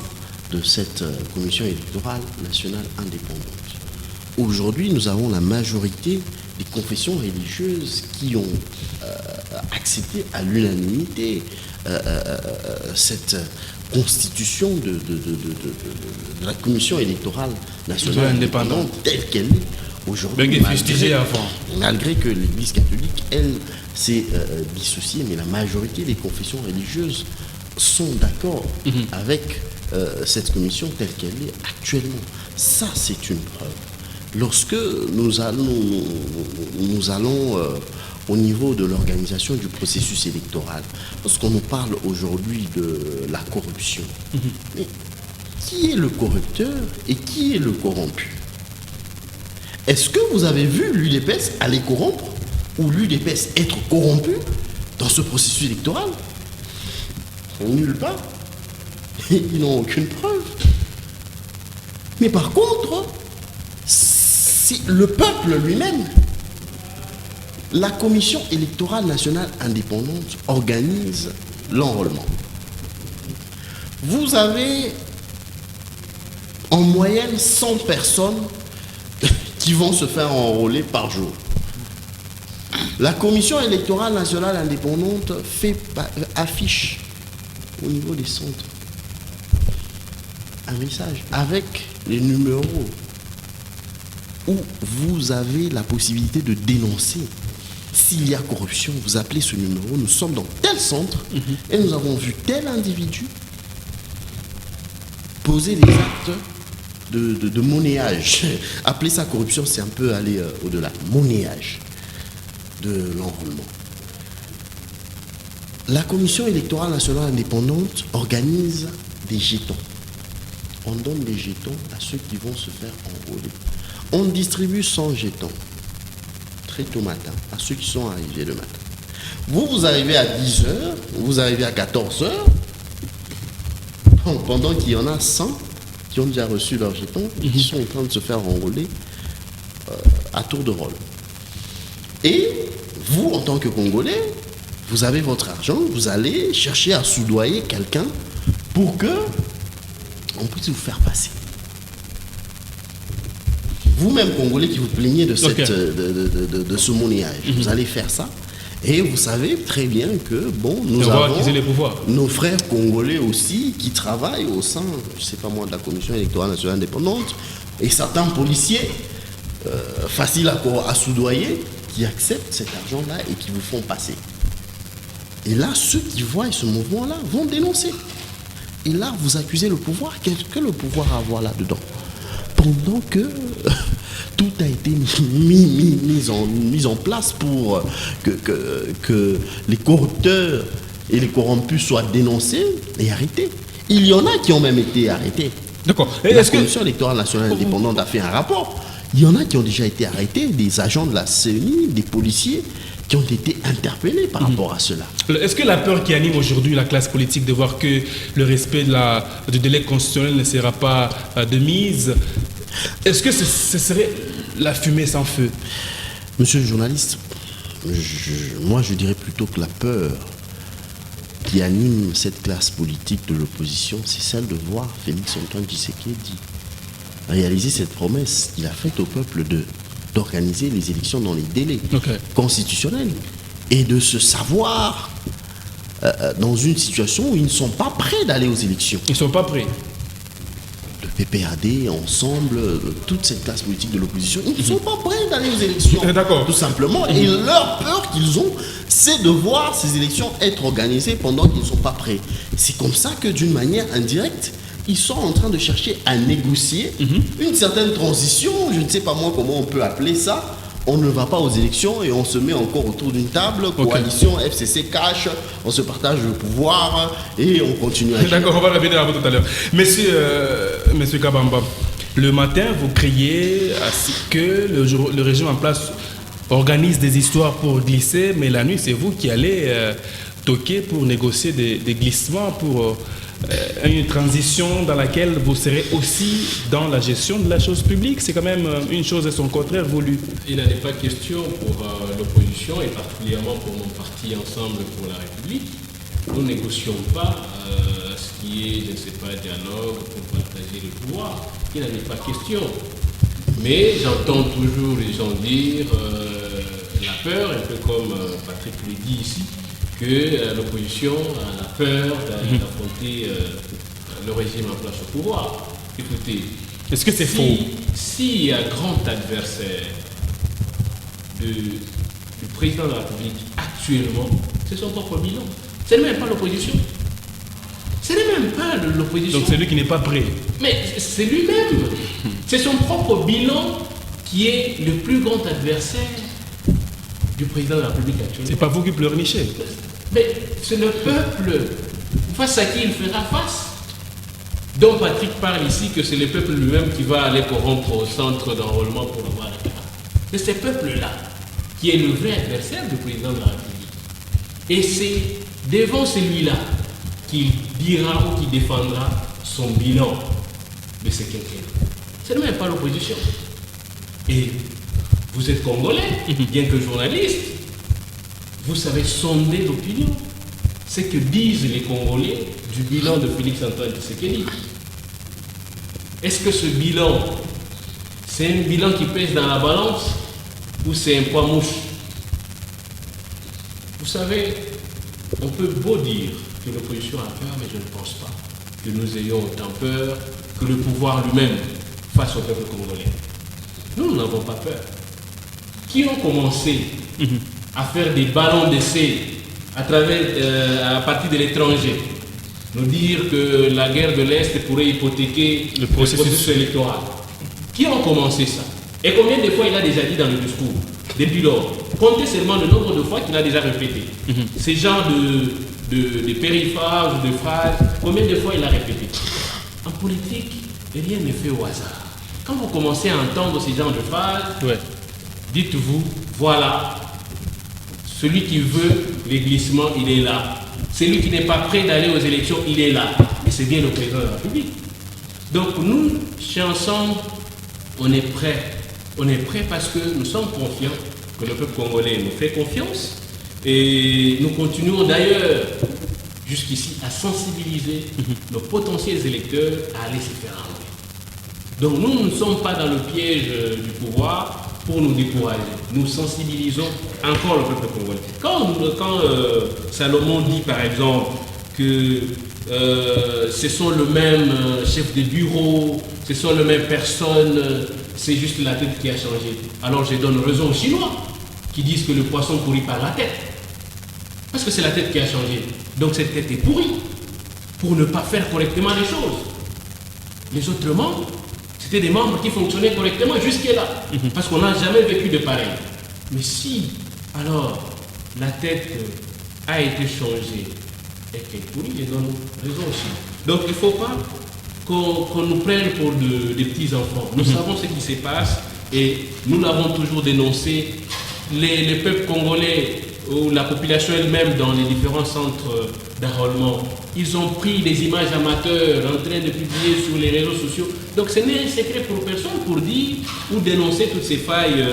de cette commission électorale nationale indépendante. Aujourd'hui, nous avons la majorité des confessions religieuses qui ont accepté à l'unanimité cette constitution de la commission électorale nationale indépendante telle qu'elle est aujourd'hui, malgré que l'Église catholique, elle, s'est dissociée, mais la majorité des confessions religieuses sont d'accord avec cette commission telle qu'elle est actuellement. Ça, c'est une preuve. Lorsque nous allons au niveau de l'organisation du processus électoral, lorsqu'on nous parle aujourd'hui de la corruption, mais qui est le corrupteur et qui est le corrompu? Est-ce que vous avez vu l'UDPS aller corrompre ou l'UDPS être corrompu dans ce processus électoral? Nulle part. Ils n'ont aucune preuve. Mais par contre, c'est le peuple lui-même. La Commission électorale nationale indépendante organise l'enrôlement. Vous avez en moyenne 100 personnes qui vont se faire enrôler par jour. La Commission électorale nationale indépendante affiche au niveau des centres un message avec les numéros où vous avez la possibilité de dénoncer. S'il y a corruption, vous appelez ce numéro, nous sommes dans tel centre et nous avons vu tel individu poser des actes de monnayage. Appeler ça corruption, c'est un peu aller au-delà. Monnayage de l'enrôlement. La Commission électorale nationale indépendante organise des jetons. On donne des jetons à ceux qui vont se faire enrôler. On distribue 100 jetons très tôt matin à ceux qui sont arrivés le matin. Vous arrivez à 10h, vous arrivez à 14h, pendant qu'il y en a 100 qui ont déjà reçu leurs jetons, qui sont en train de se faire enrôler à tour de rôle. Et vous, en tant que Congolais, vous avez votre argent, vous allez chercher à soudoyer quelqu'un pour que on puisse vous faire passer. Vous-même, Congolais, qui vous plaignez de, de ce monnayage, vous allez faire ça. Et vous savez très bien que, bon, nous avons nos frères congolais aussi qui travaillent au sein, je ne sais pas moi, de la Commission électorale nationale indépendante, et certains policiers faciles à soudoyer qui acceptent cet argent-là et qui vous font passer. Et là, ceux qui voient ce mouvement-là vont dénoncer. Et là, vous accusez le pouvoir. Qu'est-ce que le pouvoir a à voir là-dedans? Pendant que tout a été mis en place pour que les corrupteurs et les corrompus soient dénoncés et arrêtés. Il y en a qui ont même été arrêtés. D'accord. La Commission électorale nationale indépendante a fait un rapport. Il y en a qui ont déjà été arrêtés, des agents de la CENI, des policiers qui ont été interpellés par rapport à cela. Est-ce que la peur qui anime aujourd'hui la classe politique de voir que le respect du délai constitutionnel ne sera pas de mise, est-ce que ce serait la fumée sans feu? Monsieur le journaliste, moi je dirais plutôt que la peur qui anime cette classe politique de l'opposition, c'est celle de voir Félix-Antoine Tshisekedi réaliser cette promesse qu'il a faite au peuple d'organiser les élections dans les délais constitutionnels et de se savoir dans une situation où ils ne sont pas prêts d'aller aux élections. Ils ne sont pas prêts. Le PPAD, ensemble, toute cette classe politique de l'opposition, ils ne sont pas prêts d'aller aux élections. D'accord. Tout simplement. Et leur peur qu'ils ont, c'est de voir ces élections être organisées pendant qu'ils ne sont pas prêts. C'est comme ça que d'une manière indirecte, ils sont en train de chercher à négocier une certaine transition, je ne sais pas moi comment on peut appeler ça. On ne va pas aux élections et on se met encore autour d'une table, coalition, FCC cash, on se partage le pouvoir et on continue à... D'accord, on va revenir à vous tout à l'heure. Monsieur Kabamba, le matin, vous criez à ce que le régime en place organise des histoires pour glisser, mais la nuit, c'est vous qui allez toquer pour négocier des glissements, pour... une transition dans laquelle vous serez aussi dans la gestion de la chose publique. C'est quand même une chose et son contraire voulu. Il n'en est pas question pour l'opposition et particulièrement pour mon parti Ensemble pour la République. Nous ne négocions pas ce qui est, je ne sais pas, dialogue pour partager le pouvoir. Il n'en est pas question. Mais j'entends toujours les gens dire la peur, un peu comme Patrick le dit ici, que l'opposition a peur d'affronter le régime en place au pouvoir. Écoutez, est-ce que c'est faux? Si un grand adversaire du président de la République actuellement, c'est son propre bilan. Ce n'est même pas l'opposition. Ce n'est même pas l'opposition. Donc c'est lui qui n'est pas prêt. Mais c'est lui-même. C'est son propre bilan qui est le plus grand adversaire du président de la République actuellement. C'est pas vous qui pleurnichez. Mais c'est le peuple face à qui il fera face. Donc Patrick parle ici que c'est le peuple lui-même qui va aller corrompre au centre d'enrôlement pour avoir la carte. Mais c'est ce peuple-là qui est le vrai adversaire du président de la République. Et c'est devant celui-là qu'il dira ou qu'il défendra son bilan de ce quelqu'un. Ce n'est même pas l'opposition. Et vous êtes Congolais, bien que journaliste, vous savez sonder l'opinion. C'est que disent les Congolais du bilan de Félix-Antoine Tshisekedi. Est-ce que ce bilan, c'est un bilan qui pèse dans la balance ou c'est un poids mouche? Vous savez, on peut beau dire que l'opposition a peur, mais je ne pense pas que nous ayons autant peur que le pouvoir lui-même face au peuple congolais. Nous n'avons pas peur. Qui ont commencé à faire des ballons d'essai à partir de l'étranger, nous dire que la guerre de l'Est pourrait hypothéquer le processus électoral. Qui ont commencé ça? Et combien de fois il a déjà dit dans le discours? Depuis lors, comptez seulement le nombre de fois qu'il a déjà répété. Ces genres de périphrases, de phrases, combien de fois il a répété? En politique, rien n'est fait au hasard. Quand vous commencez à entendre ces genres de phrases, dites-vous, voilà, celui qui veut les glissements, il est là. Celui qui n'est pas prêt d'aller aux élections, il est là. Et c'est bien le président de la République. Donc nous, chez Ensemble, on est prêts. On est prêts parce que nous sommes confiants que le peuple congolais nous fait confiance. Et nous continuons d'ailleurs, jusqu'ici, à sensibiliser nos potentiels électeurs à aller se faire enlever. Donc nous ne sommes pas dans le piège du pouvoir pour nous décourager. Nous sensibilisons encore le peuple congolais. Quand Salomon dit par exemple que ce sont le même chef de bureau, ce sont les mêmes personnes, c'est juste la tête qui a changé. Alors je donne raison aux Chinois qui disent que le poisson pourrit par la tête. Parce que c'est la tête qui a changé. Donc cette tête est pourrie. pour ne pas faire correctement les choses. Les autres membres, c'était des membres qui fonctionnaient correctement jusque-là, parce qu'on n'a jamais vécu de pareil. Mais si, alors, la tête a été changée et qu'elle pourrit, ils donnent raison aussi. Donc il ne faut pas qu'on nous prenne pour des petits-enfants. Nous savons ce qui se passe et nous l'avons toujours dénoncé. Les peuples congolais ou la population elle-même dans les différents centres d'enrôlement, ils ont pris des images amateurs en train de publier sur les réseaux sociaux. Donc ce n'est un secret pour personne pour dire ou dénoncer toutes ces failles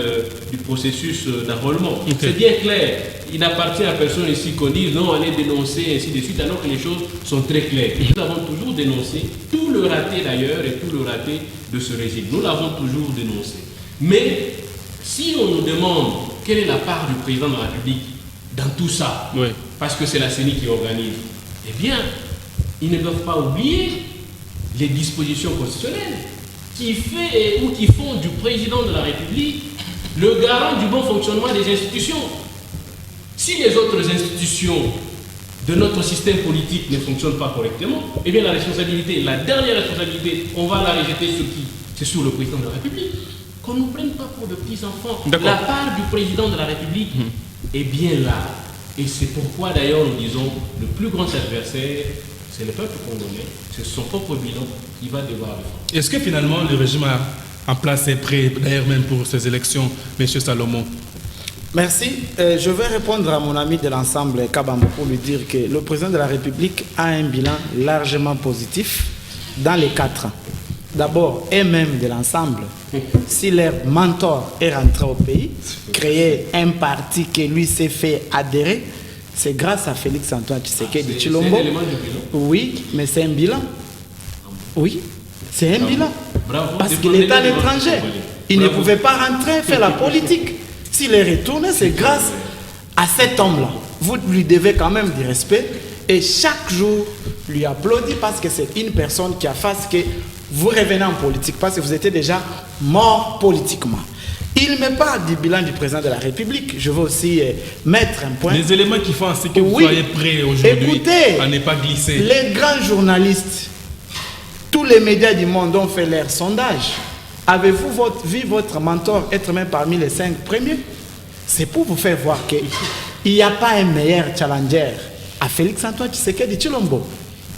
du processus d'enrôlement. Okay. C'est bien clair. Il n'appartient à personne ici qu'on dise non, allez dénoncer, ainsi de suite, alors que les choses sont très claires. Nous avons toujours dénoncé tout le raté d'ailleurs et tout le raté de ce régime. Nous l'avons toujours dénoncé. Mais si on nous demande quelle est la part du président de la République dans tout ça, oui, parce que c'est la CENI qui organise, eh bien, ils ne doivent pas oublier les dispositions constitutionnelles qui font du président de la République le garant du bon fonctionnement des institutions. Si les autres institutions de notre système politique ne fonctionnent pas correctement, eh bien la responsabilité, la dernière responsabilité, on va la rejeter sur qui? C'est sur le président de la République. Qu'on ne nous prenne pas pour de petits-enfants. La part du président de la République est bien là. Et c'est pourquoi d'ailleurs nous disons le plus grand adversaire, c'est le peuple congolais, c'est son propre bilan qui va devoir le faire. Est-ce que finalement le régime en place est prêt, d'ailleurs même pour ces élections, M. Salomon? Merci. Je vais répondre à mon ami de l'ensemble, Kabamba, pour lui dire que le président de la République a un bilan largement positif dans les 4 ans. D'abord, et même de l'ensemble, si leur mentor est rentré au pays, créer un parti qui lui s'est fait adhérer, c'est grâce à Félix Antoine Tshisekedi de Tshilombo. Oui, mais c'est un bilan. Oui, c'est un bilan. Bravo. Parce qu'il est à l'étranger. Il ne pouvait pas rentrer faire la politique. S'il est retourné, c'est grâce à cet homme-là. Vous lui devez quand même du respect et chaque jour lui applaudir parce que c'est une personne qui a fait ce que vous revenez en politique parce que vous étiez déjà mort politiquement. Il me parle du bilan du président de la République. Je veux aussi mettre un point. Les éléments qui font ainsi que vous soyez prêts aujourd'hui à ne pas glisser. Les grands journalistes, tous les médias du monde ont fait leur sondage. Avez-vous vu votre mentor être même parmi les 5 premiers? C'est pour vous faire voir qu'il n'y a pas un meilleur challenger à Félix Antoine Tshisekedi de Tshilombo.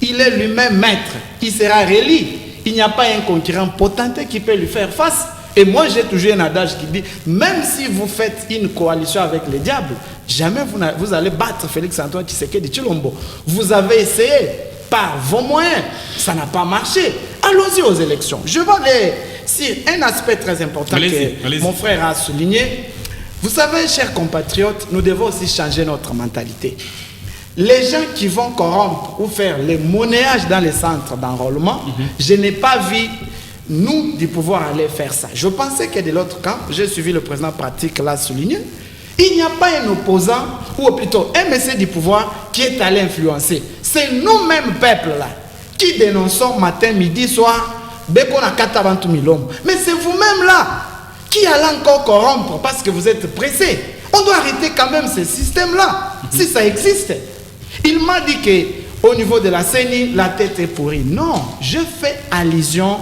Il est lui-même maître. Il sera réélu. Il n'y a pas un concurrent potenté qui peut lui faire face. Et moi, j'ai toujours un adage qui dit, même si vous faites une coalition avec les diables, jamais vous allez battre Félix Antoine Tshisekedi de Tshilombo. Vous avez essayé par vos moyens. Ça n'a pas marché. Allons-y aux élections. Je vais aller sur un aspect très important que mon frère a souligné. Vous savez, chers compatriotes, nous devons aussi changer notre mentalité. Les gens qui vont corrompre ou faire les monnayages dans les centres d'enrôlement, je n'ai pas vu, nous, du pouvoir aller faire ça. Je pensais que de l'autre camp, j'ai suivi le président pratique l'a souligné, il n'y a pas un opposant, ou plutôt un monsieur du pouvoir qui est allé influencer. C'est nous-mêmes, peuple-là, qui dénonçons matin, midi, soir, mais c'est vous-même là qui allez encore corrompre parce que vous êtes pressé. On doit arrêter quand même ce système-là, si ça existe. Il m'a dit qu'au niveau de la CENI, la tête est pourrie. Non, je fais allusion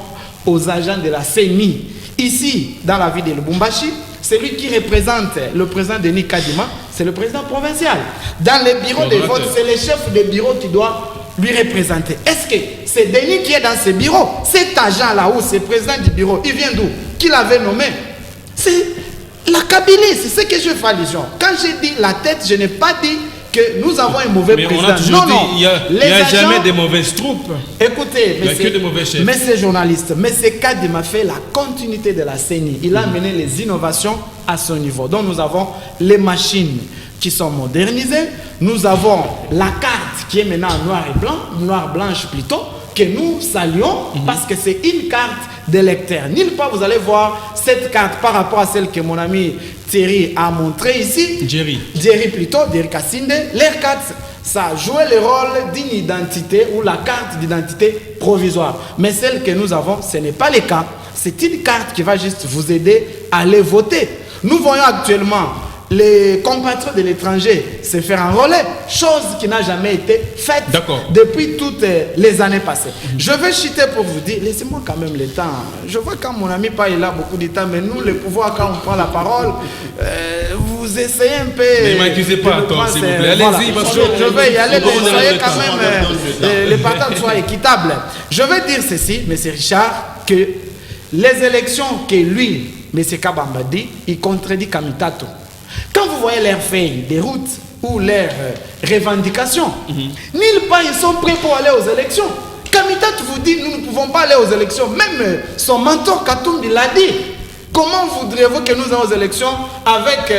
aux agents de la CENI. Ici, dans la ville de Lubumbashi, celui qui représente le président Denis Kadima, c'est le président provincial. Dans les bureaux de vote, c'est le chef de bureau qui doit lui représenter. Est-ce que c'est Denis qui est dans ce bureau? Cet agent-là, ou ce président du bureau, il vient d'où? Qui l'avait nommé? C'est la Kabylie, c'est ce que je fais allusion. Quand j'ai dit la tête, je n'ai pas dit que nous avons un mauvais président. On a toujours dit, il n'y a jamais de mauvaises troupes. Écoutez, il n'y a que de mauvais chefs. Mais ces journalistes, mais ce cadre m'a fait la continuité de la CENI. Il a mené les innovations à son niveau. Donc nous avons les machines qui sont modernisées. Nous avons la carte qui est maintenant en noir et blanc, noir blanche plutôt, que nous saluons parce que c'est une carte d'électeur. Nulle part vous allez voir cette carte par rapport à celle que mon ami Thierry a montrée ici. Jerry plutôt, Jerry Kassinde. Leur carte, ça jouait le rôle d'une identité ou la carte d'identité provisoire. Mais celle que nous avons, ce n'est pas le cas. C'est une carte qui va juste vous aider à aller voter. Nous voyons actuellement les compatriotes de l'étranger se faire enrôler, chose qui n'a jamais été faite depuis toutes les années passées. Je vais chuter pour vous dire, laissez-moi quand même le temps. Je vois quand mon ami parle, il a beaucoup de temps, mais nous, le pouvoir, quand on prend la parole, vous essayez un peu... Ne m'accusez pas, s'il vous plaît. Allez-y, parce que je vais y aller, mais soyez quand même... les partages soient équitables. Je vais dire ceci, M. Richard, que les élections que lui, M. Kabamba dit, il contredit Kamitato. Quand vous voyez leurs feuilles des routes ou leurs revendications, nulle part ils sont prêts pour aller aux élections. Kamitato vous dit, nous ne pouvons pas aller aux élections. Même son mentor Katumbi l'a dit. Comment voudriez-vous que nous allions aux élections avec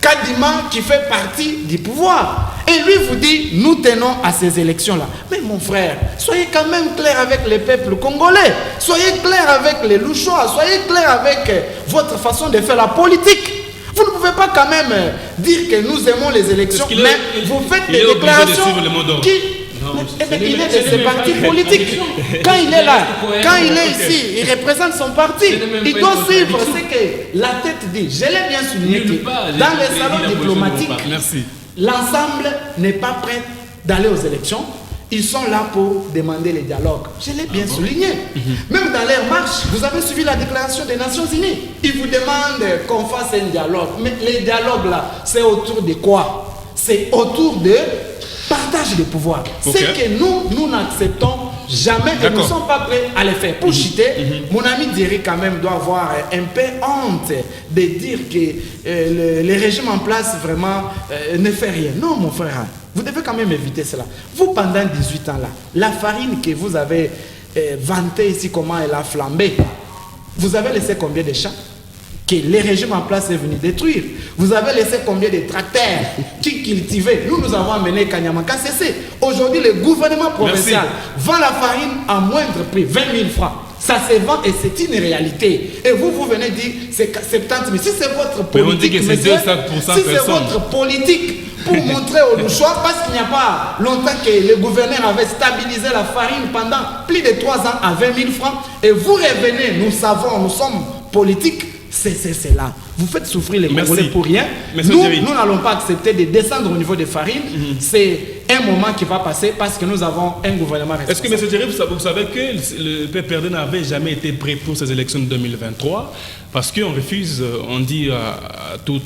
Kadima qui fait partie du pouvoir? Et lui vous dit, nous tenons à ces élections-là. Mais mon frère, soyez quand même clair avec les peuples congolais. Soyez clair avec les Louchois. Soyez clair avec votre façon de faire la politique. Vous ne pouvez pas quand même dire que nous aimons les élections, mais vous faites des déclarations qui... il est de ses partis politiques. Quand il est là, quand il est ici, il représente son parti. Il doit suivre ce que la tête dit. Je l'ai bien souligné que dans les salons diplomatiques, l'ensemble n'est pas prêt d'aller aux élections. Ils sont là pour demander les dialogues. Je l'ai bien souligné. Même dans leur marche, vous avez suivi la déclaration des Nations Unies. Ils vous demandent qu'on fasse un dialogue. Mais les dialogues là, c'est autour de quoi? C'est autour de partage des pouvoirs. C'est que nous n'acceptons jamais et nous ne sommes pas prêts à le faire. Pour chuter, mon ami Thierry quand même doit avoir un peu honte de dire que le régime en place vraiment ne fait rien. Non mon frère, vous devez quand même éviter cela. Vous pendant 18 ans là, la farine que vous avez vantée ici, comment elle a flambé, vous avez laissé combien de champs que les régimes en place est venu détruire? Vous avez laissé combien de tracteurs qui cultivaient? Nous avons amené Kanyamaka cesser. Aujourd'hui, le gouvernement provincial vend la farine à moindre prix, 20 000 francs. Ça se vend et c'est une réalité. Et vous venez dire c'est 70 000. Si c'est votre politique, mais on dit que c'est 200% si c'est votre politique pour montrer aux Louchois, parce qu'il n'y a pas longtemps que le gouverneur avait stabilisé la farine pendant plus de 3 ans à 20 000 francs, et vous revenez, nous savons, nous sommes politiques. C'est là. Vous faites souffrir les Congolais pour rien. Nous n'allons pas accepter de descendre au niveau des farines. C'est un moment qui va passer parce que nous avons un gouvernement responsable. Est-ce que, M. Thierry, vous savez que le PPRD n'avait jamais été prêt pour ces élections de 2023 parce qu'on refuse, on dit à tous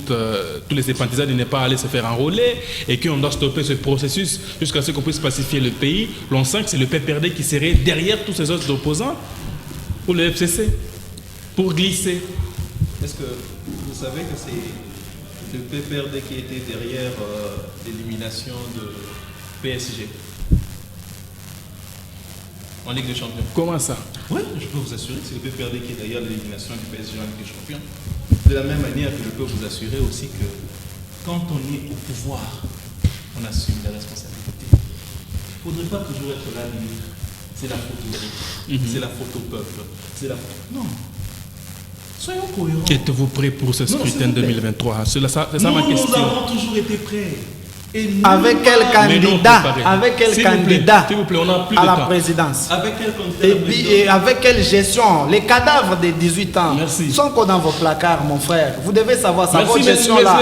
les sympathisants de ne pas aller se faire enrôler et qu'on doit stopper ce processus jusqu'à ce qu'on puisse pacifier le pays. L'on sent que c'est le PPRD qui serait derrière tous ces autres opposants pour le FCC, pour glisser. Est-ce que vous savez que c'est le PPRD qui était derrière l'élimination de PSG en Ligue des Champions? Comment ça? Oui, je peux vous assurer que c'est le PPRD qui est derrière l'élimination du PSG en Ligue des Champions. De la même manière que je peux vous assurer aussi que quand on est au pouvoir, on assume la responsabilité. Il ne faudrait pas toujours être là et dire c'est la faute au groupe, c'est la faute au peuple, c'est la faute... Non. Soyons cohérents. Êtes-vous prêt pour ce scrutin 2023? C'est ça ma question. Nous avons toujours été prêts. Et avec quel candidat, s'il vous plaît, on a plus à de la temps. présidence? Avec quel candidat? Et avec quelle gestion? Les cadavres de 18 ans sont quoi dans vos placards, mon frère? Vous devez savoir ça. Votre gestion-là,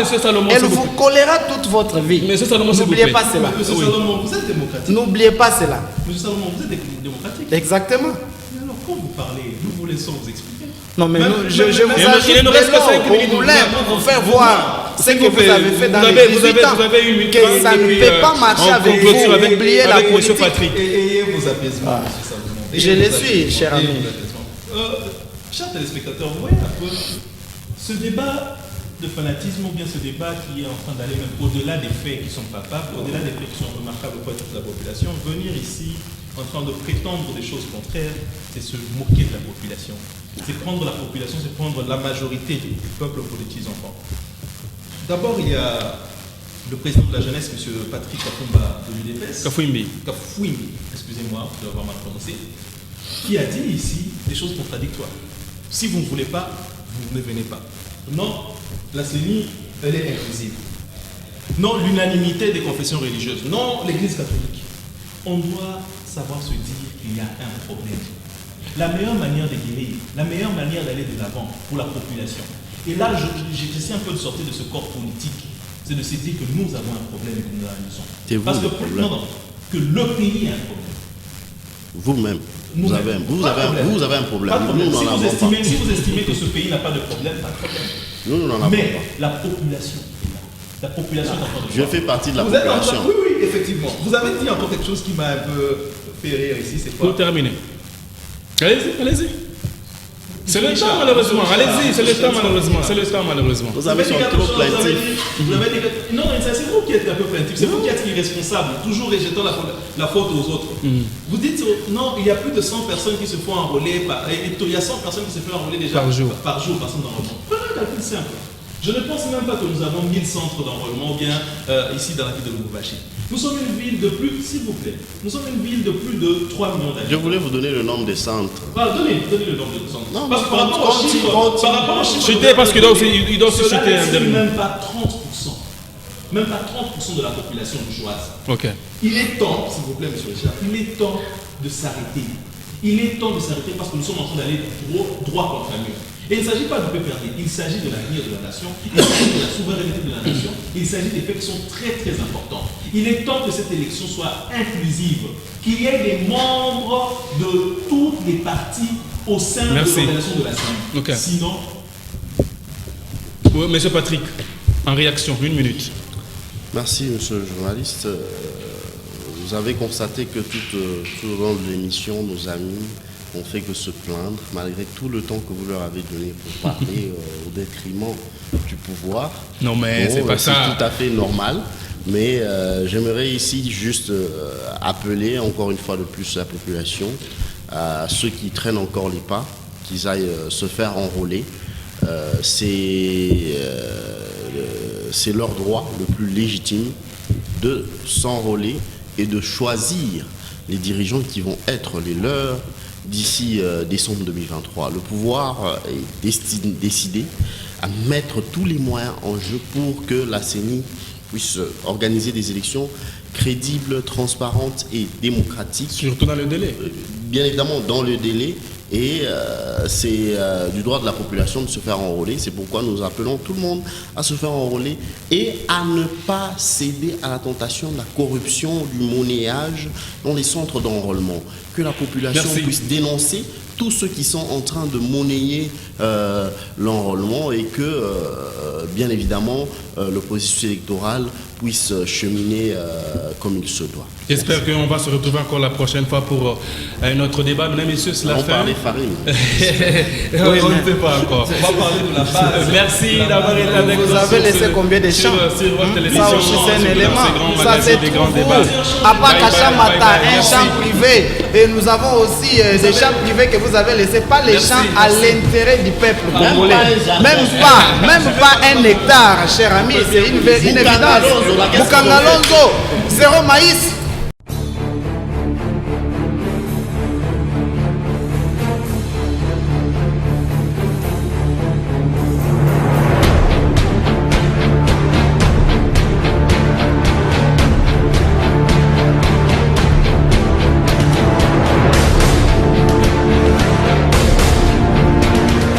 elle vous collera toute votre vie. N'oubliez pas cela. Monsieur Salomon, vous êtes démocratique. N'oubliez pas cela. Monsieur Salomon, vous êtes démocratique. Exactement. Mais alors, quand vous parlez, nous vous laissons vous expliquer. Non, mais je vous ajoute pour vous faire voir ce que vous avez fait dans les 18 ans, que ça ne peut pas marcher avec vous, oubliez la politique. Ayez vos apaisements, M. Salomon. Je le suis, cher ami. Chers téléspectateurs, vous voyez un peu ce débat de fanatisme ou bien ce débat qui est en train d'aller même au-delà des faits qui sont palpables, au-delà des faits qui sont remarquables pour toute la population. Venir ici en train de prétendre des choses contraires, c'est se moquer de la population. C'est prendre la population, c'est prendre la majorité du peuple pour des petits enfants. D'abord, il y a le président de la jeunesse, M. Patrick Kakumba de l'UDPS. Kafouimbi, excusez-moi de l'avoir mal prononcé, qui a dit ici des choses contradictoires. Si vous ne voulez pas, vous ne venez pas. Non, la CENI, elle est inclusive. Non, l'unanimité des confessions religieuses. Non, l'Église catholique. On doit savoir se dire qu'il y a un problème. La meilleure manière de guérir, la meilleure manière d'aller de l'avant pour la population, Et là, j'essaie un peu de sortir de ce corps politique. C'est de se dire que nous avons un problème et que nous l'analysons. C'est vous Parce que, le problème. non, que le pays a un problème. Vous-même, vous avez un problème. Pas de problème. Nous n'en avons pas. Si vous estimez que ce pays n'a pas de problème, pas de problème. Nous n'en avons Mais pas. la population est là. La population est en train de Je voir. fais partie de la Vous êtes en population. train- Oui, oui, effectivement. Vous avez dit encore quelque chose qui m'a un peu fait rire ici, c'est Pour quoi? terminer. Allez-y, allez-y. C'est le temps malheureusement. Allez-y, c'est le temps malheureusement. C'est le temps malheureusement. Vous avez son trop plaintif. Non, c'est vous qui êtes un peu plaintif, c'est vous qui êtes irresponsable, toujours rejetant la faute aux autres. Vous dites, non, il y a plus de 100 personnes qui se font enrôler, il y a 100 personnes qui se font enrôler déjà Par jour. par centre d'enrôlement. Prenez un calcul simple. Je ne pense même pas que nous avons 1000 centres d'enrôlement, ou bien ici dans la ville de Lubumbashi. Nous sommes une ville de plus, s'il vous plaît, nous sommes une ville de plus de 3 millions d'habitants. Je voulais vous donner le nombre des centres. Donnez le nombre de centres. Non, Parce que mais par rapport aux chiffres, Chuter parce qu'il doit aussi cela chuter un n'exclut dernier. même pas 30%. Même pas 30% de la population bourgeoise. Ok. Il est temps, s'il vous plaît, monsieur Richard, il est temps de s'arrêter. Il est temps de s'arrêter parce que nous sommes en train d'aller droit contre un mur. Et il ne s'agit pas du PPRD, il s'agit de l'avenir de la nation, il s'agit de la souveraineté de la nation, il s'agit des faits qui sont très très importants. Il est temps que cette élection soit inclusive, qu'il y ait des membres de toutes les parties au sein de l'organisation de la CENI. Ok. Sinon, Oui, monsieur Patrick, en réaction, 1 minute. Merci, monsieur le journaliste. Vous avez constaté que tout au long de l'émission, nos amis n'ont fait que se plaindre, malgré tout le temps que vous leur avez donné pour parler au détriment du pouvoir. Non, mais c'est pas ça. C'est tout à fait normal. Mais j'aimerais ici juste appeler encore une fois de plus la population, à ceux qui traînent encore les pas, qu'ils aillent se faire enrôler. C'est leur droit le plus légitime de s'enrôler et de choisir les dirigeants qui vont être les leurs d'ici décembre 2023. Le pouvoir est décidé à mettre tous les moyens en jeu pour que la CENI puisse organiser des élections crédibles, transparentes et démocratiques. Surtout dans le délai. Bien évidemment dans le délai. Et c'est du droit de la population de se faire enrôler. C'est pourquoi nous appelons tout le monde à se faire enrôler et à ne pas céder à la tentation de la corruption, du monnayage dans les centres d'enrôlement. Que la population puisse dénoncer tous ceux qui sont en train de monnayer l'enrôlement et que, bien évidemment, le processus électoral puisse cheminer comme il se doit. J'espère qu'on va se retrouver encore la prochaine fois pour un autre débat. Mesdames et messieurs, c'est la On fin. parlait farine. Oui, on ne sait pas encore. On va parler de la base. Merci d'avoir été avec nous. Vous avez laissé combien de champs? Sur votre télévision. Ça aussi c'est un élément. Ça c'est des tout grands vous. débats. À part Bye, Kachamata, bye, bye, un merci. champ privé. Et nous avons aussi des champs privés que vous avez laissés, pas les champs à l'intérêt du peuple congolais. Même pas un hectare, cher ami, c'est une évidence. Bukangalonzo, 0 maïs.